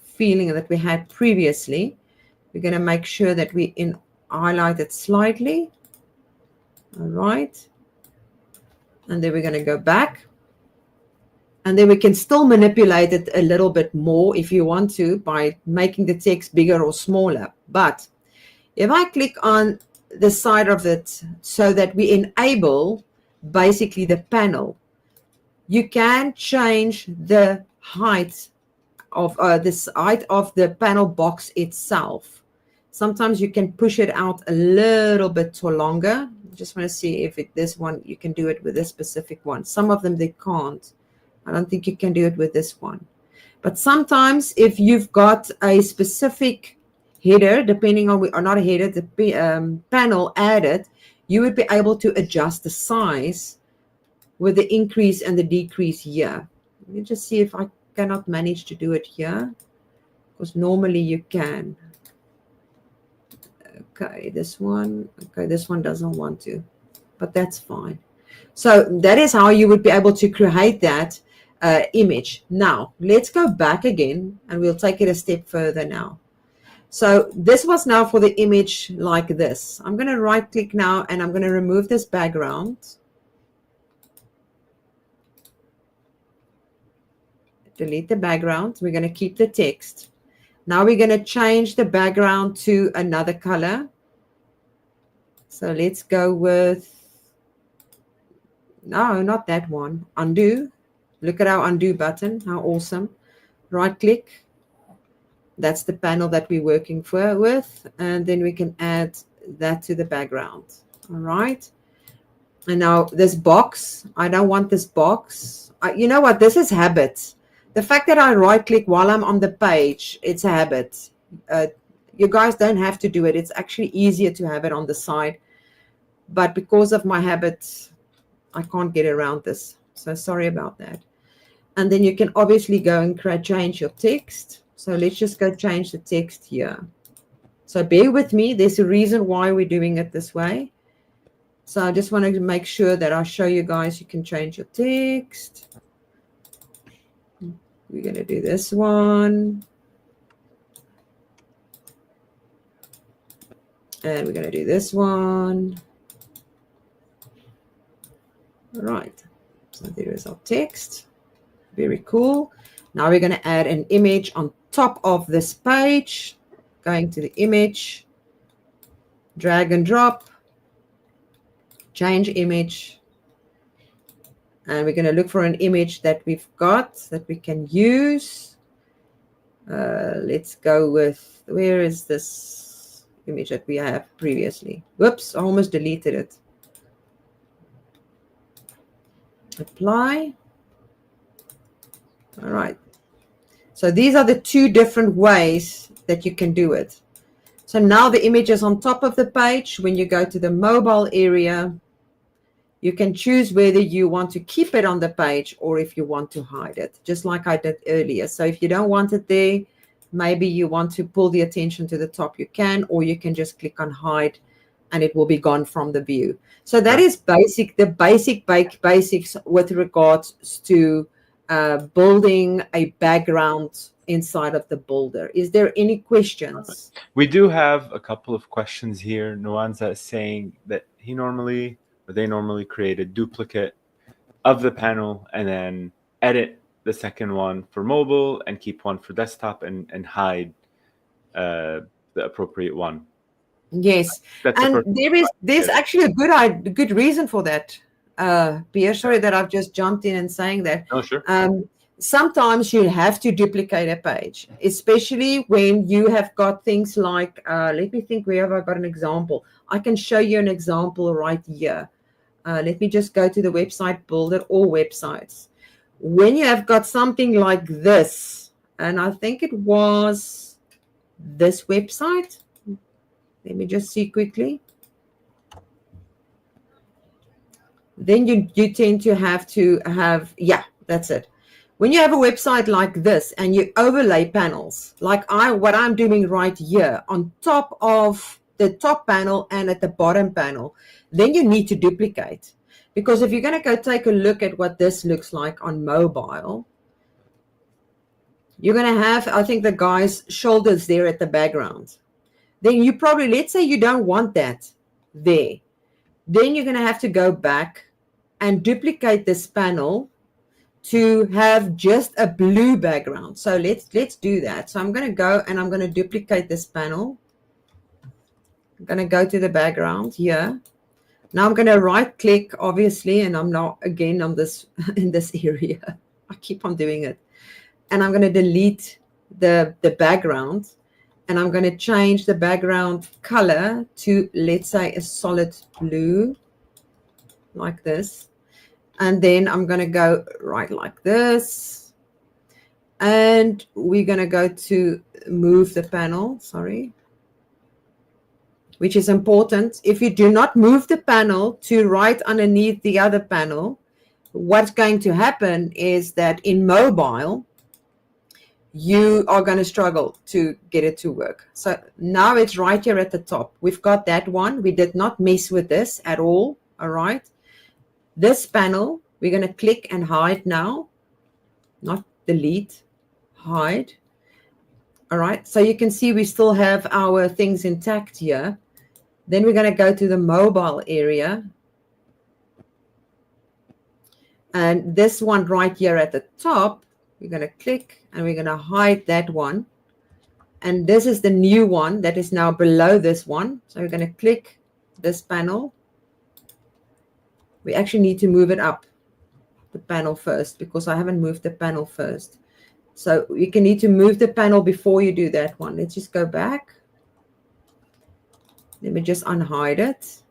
feeling that we had previously. We're going to make sure that we highlight it slightly. All right. And then we're going to go back. And then we can still manipulate it a little bit more if you want to by making the text bigger or smaller. But if I click on the side of it so that we enable basically the panel, you can change the height of the panel box itself. Sometimes you can push it out a little bit longer. Just want to see if this one, you can do it with this specific one. Some of them they can't. I don't think you can do it with this one. But sometimes if you've got a specific header, depending on, or not a header, the panel added, you would be able to adjust the size with the increase and the decrease here. Let me just see if I cannot manage to do it here, because normally you can. Okay, this one doesn't want to, but that's fine. So that is how you would be able to create that image. Now let's go back again and we'll take it a step further now. So this was now for the image like this. I'm going to right click now and I'm going to remove this background. Delete the background. We're going to keep the text. Now we're going to change the background to another color. So let's go with, no, not that one. Undo. Look at our undo button. How awesome. Right click. That's the panel that we're working with. And then we can add that to the background. All right. And now this box, I don't want this box. You know what? This is habit. The fact that I right click while I'm on the page, it's a habit. You guys don't have to do it. It's actually easier to have it on the side. But because of my habits, I can't get around this. So sorry about that. And then you can obviously go and change your text. So let's just go change the text here. So bear with me. There's a reason why we're doing it this way. So I just want to make sure that I show you guys you can change your text. We're going to do this one. And we're going to do this one. All right. So there is our text. Very cool. Now we're going to add an image on top of this page. Going to the image, drag and drop, change image. And we're going to look for an image that we've got that we can use. Let's go with, where is this image that we have previously? Whoops, I almost deleted it. Apply. All right. So these are the two different ways that you can do it. So now the image is on top of the page. When you go to the mobile area, you can choose whether you want to keep it on the page or if you want to hide it, just like I did earlier. So if you don't want it there, maybe you want to pull the attention to the top, you can, or you can just click on hide and it will be gone from the view. So that is the basics with regards to building a background inside of the builder. Is there any questions? We do have a couple of questions here. Nwanza is saying that they normally create a duplicate of the panel and then edit the second one for mobile and keep one for desktop and hide the appropriate one. Yes, and there's actually a good reason for that. Pierre, sorry that I've just jumped in and saying that. Oh, sure. Sometimes you have to duplicate a page, especially when you have got things like, let me think, where have I got an example? I can show you an example right here. Let me just go to the website builder or websites. When you have got something like this, and I think it was this website. Let me just see quickly. Then you tend to have, yeah, that's it. When you have a website like this and you overlay panels, like what I'm doing right here on top of the top panel and at the bottom panel, then you need to duplicate. Because if you're going to go take a look at what this looks like on mobile, you're going to have, I think, the guy's shoulders there at the background. then you probably, let's say you don't want that there. Then you're going to have to go back and duplicate this panel to have just a blue background. So let's do that. So I'm going to go and I'm going to duplicate this panel. I'm going to go to the background here. Now I'm going to right click, obviously, and I'm now again on this in this area. I keep on doing it. And I'm going to delete the background, and I'm going to change the background color to, let's say, a solid blue, like this. And then I'm going to go right like this. And we're going to go to move the panel, sorry, which is important. If you do not move the panel to right underneath the other panel, what's going to happen is that in mobile, you are going to struggle to get it to work. So now it's right here at the top. We've got that one. We did not mess with this at all. All right. This panel, we're going to click and hide now, not delete, hide. All right. So you can see we still have our things intact here. Then we're going to go to the mobile area. And this one right here at the top, we're going to click and we're going to hide that one. And this is the new one that is now below this one. So we're going to click this panel. We actually need to move it up, the panel first, because I haven't moved the panel first. So you can need to move the panel before you do that one. Let's just go back. Let me just unhide it.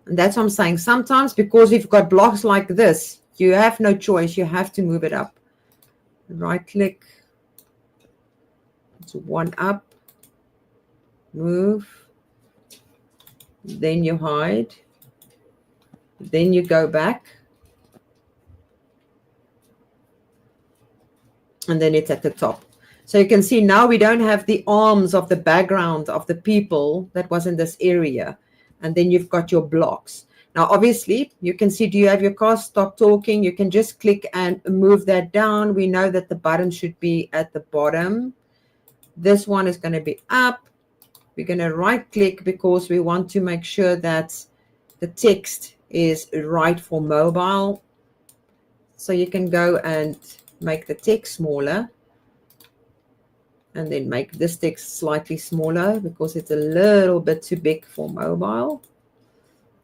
And that's what I'm saying. Sometimes because you've got blocks like this, you have no choice. You have to move it up. Right click. It's one up. Move. Then you hide. Then you go back. And then it's at the top. So you can see now we don't have the arms of the background of the people that was in this area. And then you've got your blocks. Now, obviously, you can see, do you have your car? Stop talking. You can just click and move that down. We know that the button should be at the bottom. This one is going to be up. We're going to right click because we want to make sure that the text is right for mobile. So you can go and make the text smaller. And then make this text slightly smaller because it's a little bit too big for mobile.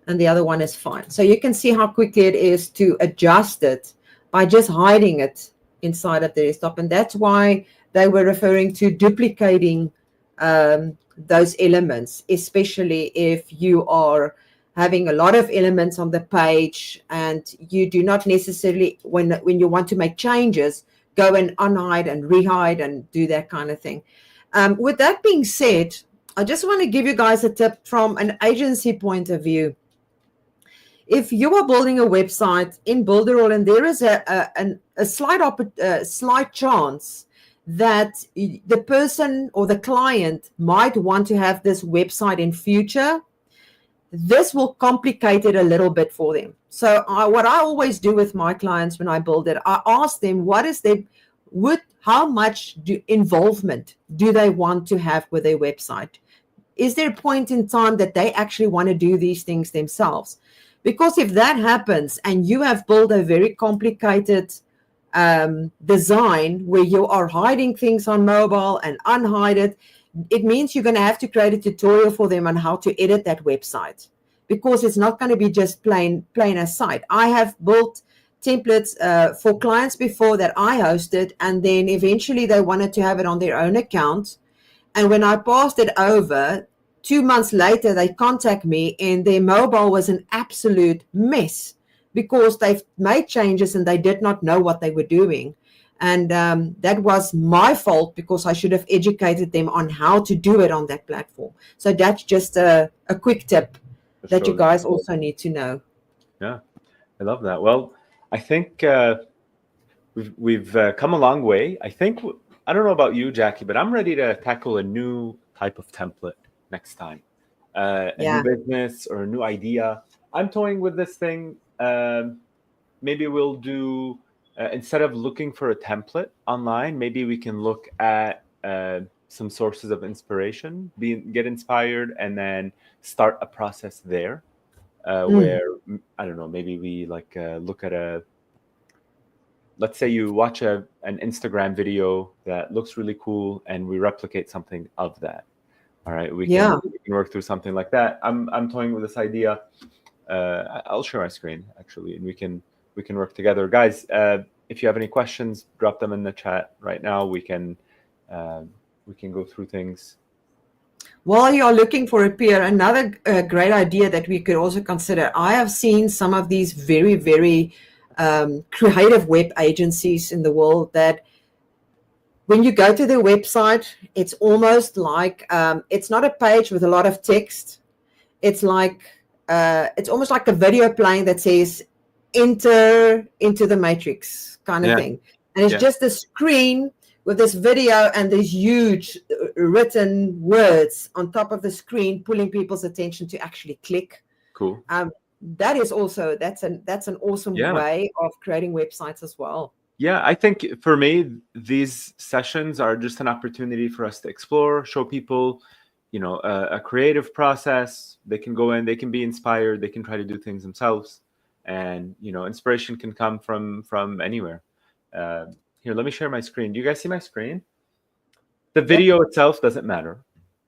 And the other one is fine. So you can see how quickly it is to adjust it by just hiding it inside of the desktop. And that's why they were referring to duplicating those elements, especially if you are having a lot of elements on the page and you do not necessarily, when you want to make changes, go and unhide and rehide and do that kind of thing. With that being said, I just want to give you guys a tip from an agency point of view. If you are building a website in Builderall and there is a slight chance that the person or the client might want to have this website in future, this will complicate it a little bit for them. So what I always do with my clients when I build it, I ask them how much involvement do they want to have with their website? Is there a point in time that they actually want to do these things themselves? Because if that happens and you have built a very complicated design where you are hiding things on mobile and unhide it, it means you're going to have to create a tutorial for them on how to edit that website, because it's not going to be just plain as site. I have built templates for clients before that I hosted, and then eventually they wanted to have it on their own account. And when I passed it over, 2 months later, they contact me and their mobile was an absolute mess because they've made changes and they did not know what they were doing. And that was my fault because I should have educated them on how to do it on that platform. So that's just a quick tip that you guys also need to know. Yeah, I love that. Well, I think we've come a long way. I think, I don't know about you, Jackie, but I'm ready to tackle a new type of template next time. A new business or a new idea. I'm toying with this thing. Maybe we'll do... instead of looking for a template online, maybe we can look at some sources of inspiration, get inspired, and then start a process there where, I don't know, maybe we like look at let's say you watch an Instagram video that looks really cool and we replicate something of that. All right, we can work through something like that. I'm toying with this idea. I'll share my screen actually, and we can work together, guys. If you have any questions, drop them in the chat right now. We can go through things. While you're looking for a peer, another great idea that we could also consider. I have seen some of these very, very creative web agencies in the world that when you go to their website, it's almost like it's not a page with a lot of text. It's like it's almost like a video playing that says enter into the matrix kind of thing. And it's just a screen with this video and these huge written words on top of the screen, pulling people's attention to actually click. Cool. That is also that's an awesome way of creating websites as well. Yeah, I think for me, these sessions are just an opportunity for us to explore, show people, a creative process. They can go in, they can be inspired, they can try to do things themselves, and inspiration can come from anywhere. Here, let me share my screen. Do you guys see my screen? The video itself doesn't matter,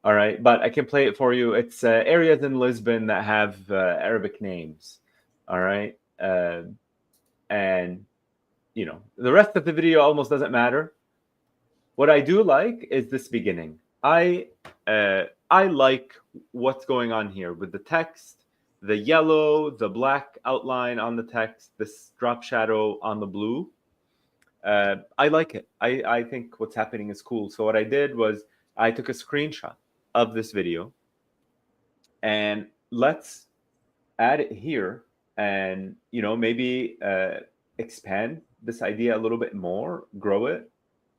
all right, but I can play it for you. It's areas in Lisbon that have Arabic names, all right, and the rest of the video almost doesn't matter. What I do like is this beginning. I like what's going on here with the text, the yellow, the black outline on the text, this drop shadow on the blue. I like it. I think what's happening is cool. So what I did was I took a screenshot of this video, and let's add it here, and maybe expand this idea a little bit more, grow it.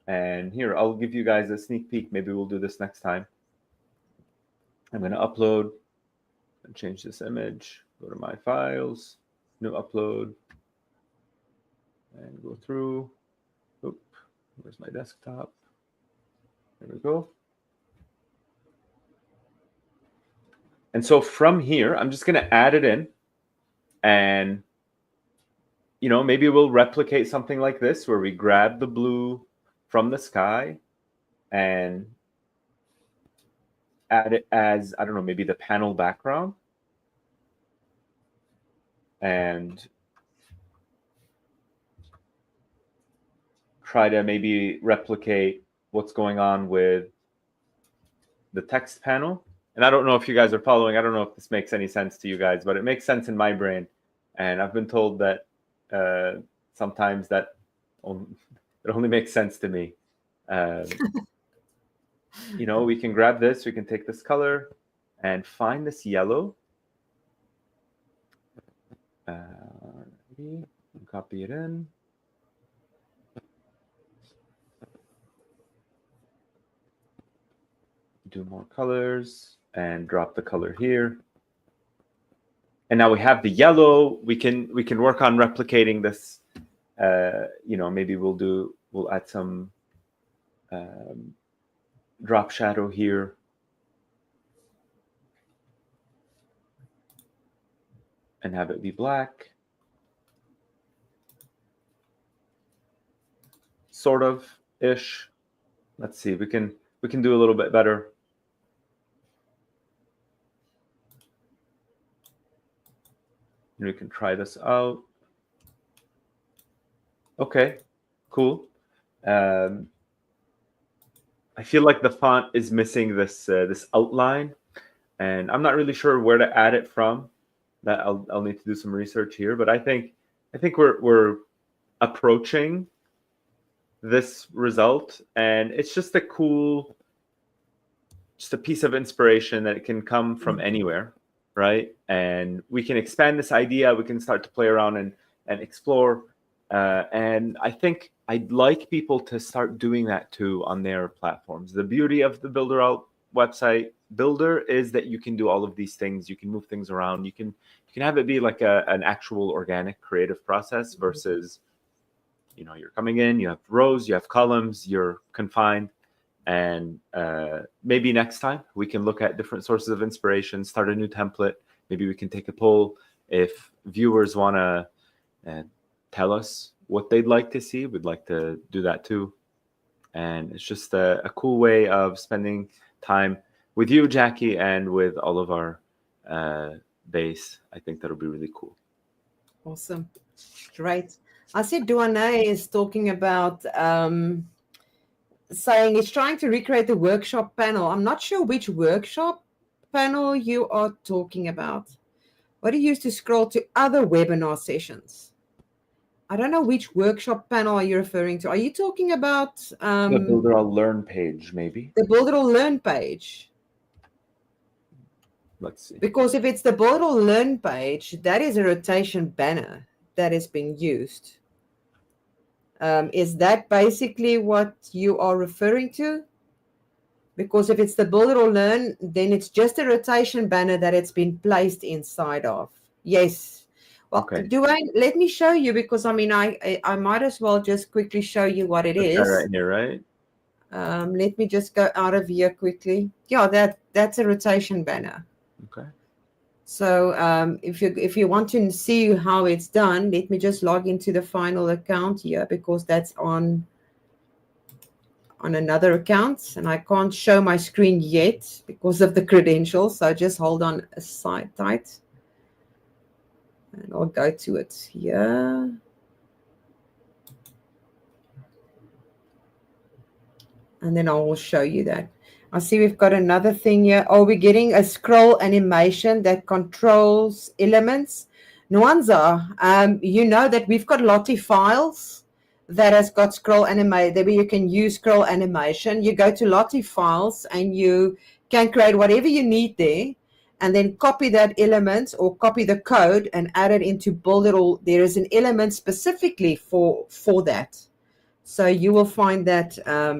And here, I'll give you guys a sneak peek. Maybe we'll do this next time. I'm going to upload and change this image. Go to my files, new upload, and go through. Oop, where's my desktop? There we go. And so from here, I'm just going to add it in, and maybe we'll replicate something like this where we grab the blue from the sky and add it as, I don't know, maybe the panel background. And try to maybe replicate what's going on with the text panel. And I don't know if you guys are following. I don't know if this makes any sense to you guys, but it makes sense in my brain. And I've been told that sometimes that it only makes sense to me. We can grab this, we can take this color and find this yellow. Copy it in. Do more colors and drop the color here. And now we have the yellow. We can work on replicating this. Maybe we'll add some drop shadow here. And have it be black. Sort of ish. Let's see, we can do a little bit better. And we can try this out. Okay, cool. I feel like the font is missing this this outline, and I'm not really sure where to add it from. That I'll need to do some research here, but I think we're approaching this result, and it's just a cool, just a piece of inspiration that it can come from anywhere, right? And we can expand this idea. We can start to play around and explore. And I think I'd like people to start doing that too on their platforms. The beauty of the Builder website builder is that you can do all of these things. You can move things around. You can have it be like an actual organic creative process versus, you're coming in, you have rows, you have columns, you're confined. And maybe next time we can look at different sources of inspiration, start a new template. Maybe we can take a poll. If viewers want to tell us what they'd like to see, we'd like to do that too. And it's just a cool way of spending time with you, Jackie, and with all of our base. I think that'll be really cool. Awesome. Great. I see Duane is talking about saying he's trying to recreate the workshop panel. I'm not sure which workshop panel you are talking about. What do you use to scroll to other webinar sessions? I don't know which workshop panel are you referring to. Are you talking about The Builderall Learn page, maybe? the Builderall Learn page? Let's see. Because if it's the Builderall Learn page, that is a rotation banner that is being used. Is that basically what you are referring to? Because if it's the Builderall Learn, then it's just a rotation banner that it's been placed inside of. Yes. Well, Okay. Duane, let me show you, because I mean, I might as well just quickly show you what it is. Right here, right? Let me just go out of here quickly. Yeah, that's a rotation banner. Okay. So if you want to see how it's done, let me just log into the final account here, because that's on another account, and I can't show my screen yet because of the credentials. So just hold on a side tight. And I'll go to it here. And then I will show you that. I see we've got another thing here. Oh, we're getting a scroll animation that controls elements. Nwanza, you know that we've got Lottie files that has got scroll animation. Where you can use scroll animation. You go to Lottie files and you can create whatever you need there, and then copy that element or copy the code and add it into Builderall. There is an element specifically for that. So you will find that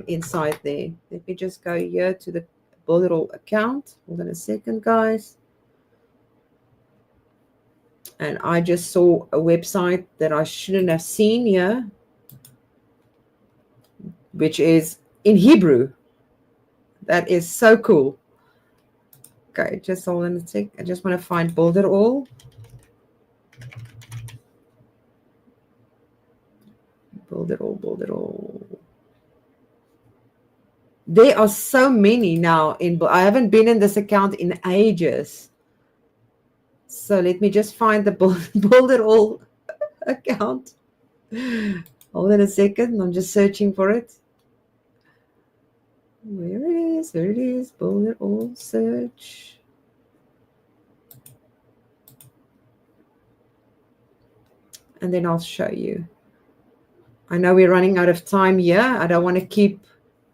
inside there. Let me just go here to the Builderall account. Hold on a second, guys. And I just saw a website that I shouldn't have seen here, which is in Hebrew. That is so cool. Okay, just hold on a sec. I just want to find Builderall. Builderall. There are so many now. I haven't been in this account in ages. So let me just find the Builderall account. Hold on a second. I'm just searching for it. Where it is, Builderall search. And then I'll show you. I know we're running out of time here. I don't want to keep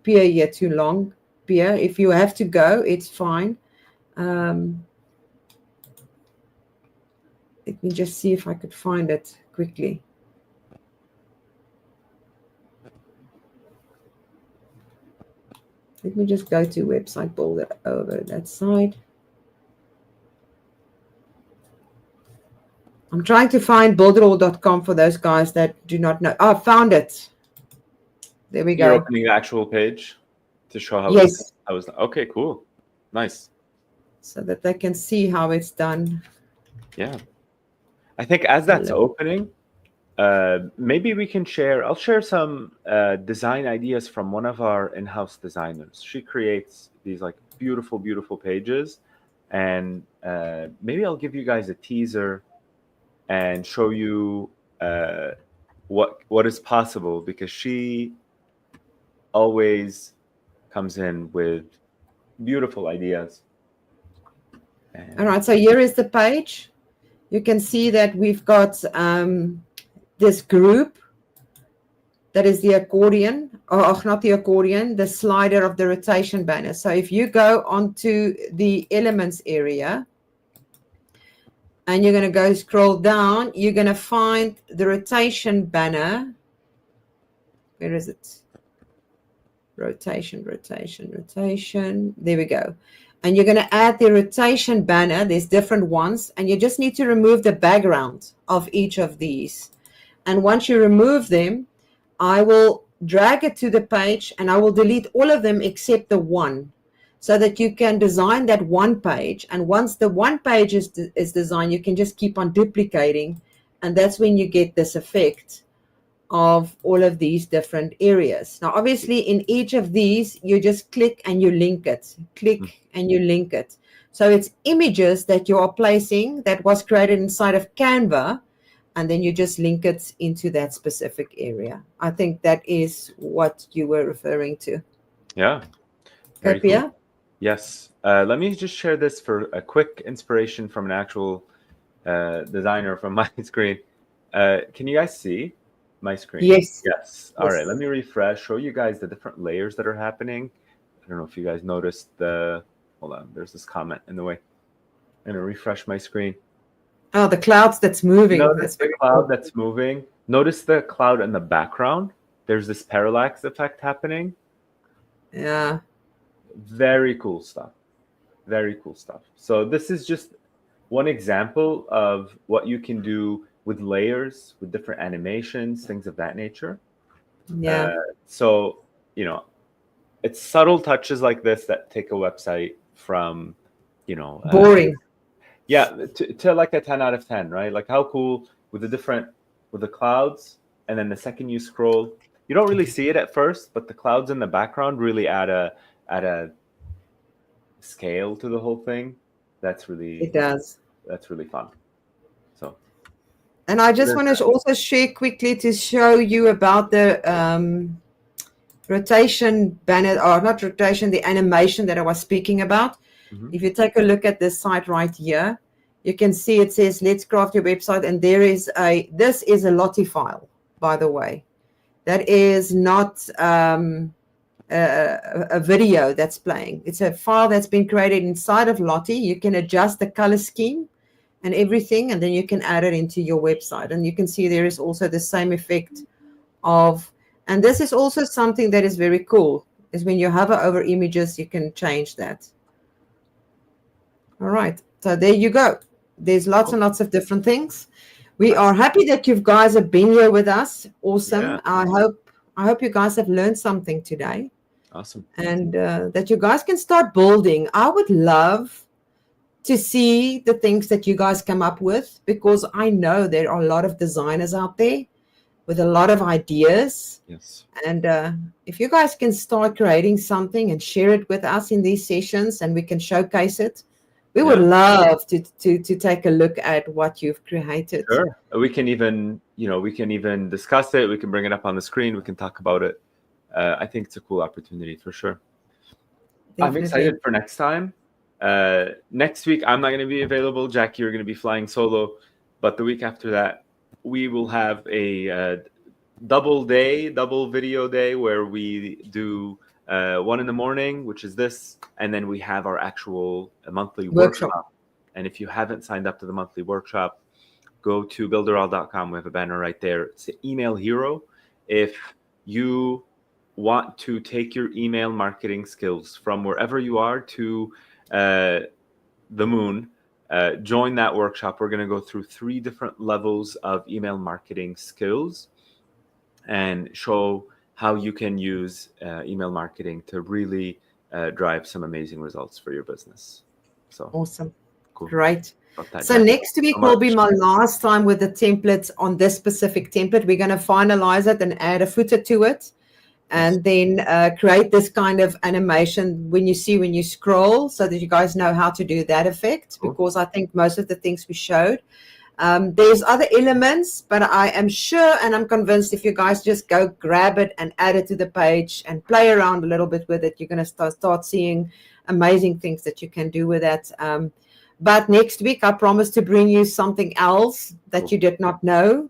Pierre here too long. Pierre, if you have to go, it's fine. Let me just see if I could find it quickly. Let me just go to website Builder over that side. I'm trying to find builderall.com for those guys that do not know. Oh, I found it. There we go. You're opening the actual page to show how yes. How was okay, cool. Nice. So that they can see how it's done. Yeah. I think as that's opening, maybe we can share. I'll share some design ideas from one of our in-house designers. She creates these like beautiful, beautiful pages, and maybe I'll give you guys a teaser and show you what is possible, because she always comes in with beautiful ideas. And all right, so here is the page. You can see that we've got this group that is the accordion, or not the accordion, the slider of the rotation banner. So if you go onto the elements area and you're going to go scroll down, you're going to find the rotation banner. Where is it? Rotation. There we go. And you're going to add the rotation banner. There's different ones. And you just need to remove the background of each of these. And once you remove them, I will drag it to the page, and I will delete all of them except the one, so that you can design that one page. And once the one page is designed, you can just keep on duplicating, and that's when you get this effect of all of these different areas. Now, obviously, in each of these, you just click and you link it, click and you link it. So it's images that you are placing that was created inside of Canva, and then you just link it into that specific area. I think that is what you were referring to. Yeah. Very cool. Yes. Let me just share this for a quick inspiration from an actual designer from my screen. Can you guys see my screen? Yes. Yes. All right. Let me refresh, show you guys the different layers that are happening. I don't know if you guys noticed hold on, there's this comment in the way. I'm going to refresh my screen. Oh, the clouds that's moving. Notice the cloud that's moving. Notice the cloud in the background. There's this parallax effect happening. Yeah. Very cool stuff. Very cool stuff. So this is just one example of what you can do with layers, with different animations, things of that nature. Yeah. So, it's subtle touches like this that take a website from, boring. To like a 10 out of 10, right? Like how cool with the clouds. And then the second you scroll, you don't really see it at first, but the clouds in the background really add a scale to the whole thing. That's really fun. So, and I just want to also share quickly to show you about the rotation banner, or not rotation, the animation that I was speaking about. If you take a look at this site right here, you can see it says let's craft your website, and this is a Lottie file, by the way. That is not a video that's playing. It's a file that's been created inside of Lottie. You can adjust the color scheme and everything, and then you can add it into your website. And you can see there is also the same effect of, and this is also something that is very cool, is when you hover over images, you can change that. All right, so there you go. There's lots and lots of different things. We are happy that you guys have been here with us. Awesome. Yeah. I hope you guys have learned something today. Awesome. And that you guys can start building. I would love to see the things that you guys come up with, because I know there are a lot of designers out there with a lot of ideas. Yes. And if you guys can start creating something and share it with us in these sessions, and we can showcase it, we would love to take a look at what you've created. Sure. We can even, discuss it. We can bring it up on the screen. We can talk about it. I think it's a cool opportunity for sure. Definitely. I'm excited for next time. Next week, I'm not going to be available. Jackie, you're going to be flying solo. But the week after that, we will have a double video day, where we do 1 in the morning, which is this, and then we have our actual monthly workshop. And if you haven't signed up to the monthly workshop, go to builderall.com. We have a banner right there. It's the Email Hero. If you want to take your email marketing skills from wherever you are to the moon, join that workshop. We're going to go through 3 different levels of email marketing skills and show how you can use email marketing to really drive some amazing results for your business. So awesome. Cool. Great. So next week will be my last time with the templates on this specific template. We're going to finalize it and add a footer to it, and then create this kind of animation when you scroll, so that you guys know how to do that effect. Cool. Because I think most of the things we showed. There's other elements, but I am sure and I'm convinced if you guys just go grab it and add it to the page and play around a little bit with it, you're going to start seeing amazing things that you can do with that. But next week, I promise to bring you something else that you did not know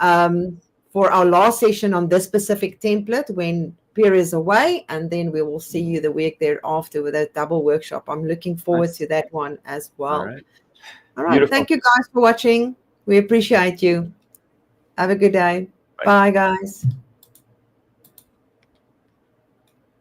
for our last session on this specific template when Pierre is away, and then we will see you the week thereafter with a double workshop. I'm looking forward to that one as well. All right. Beautiful. Thank you guys for watching. We appreciate you. Have a good day. Bye guys.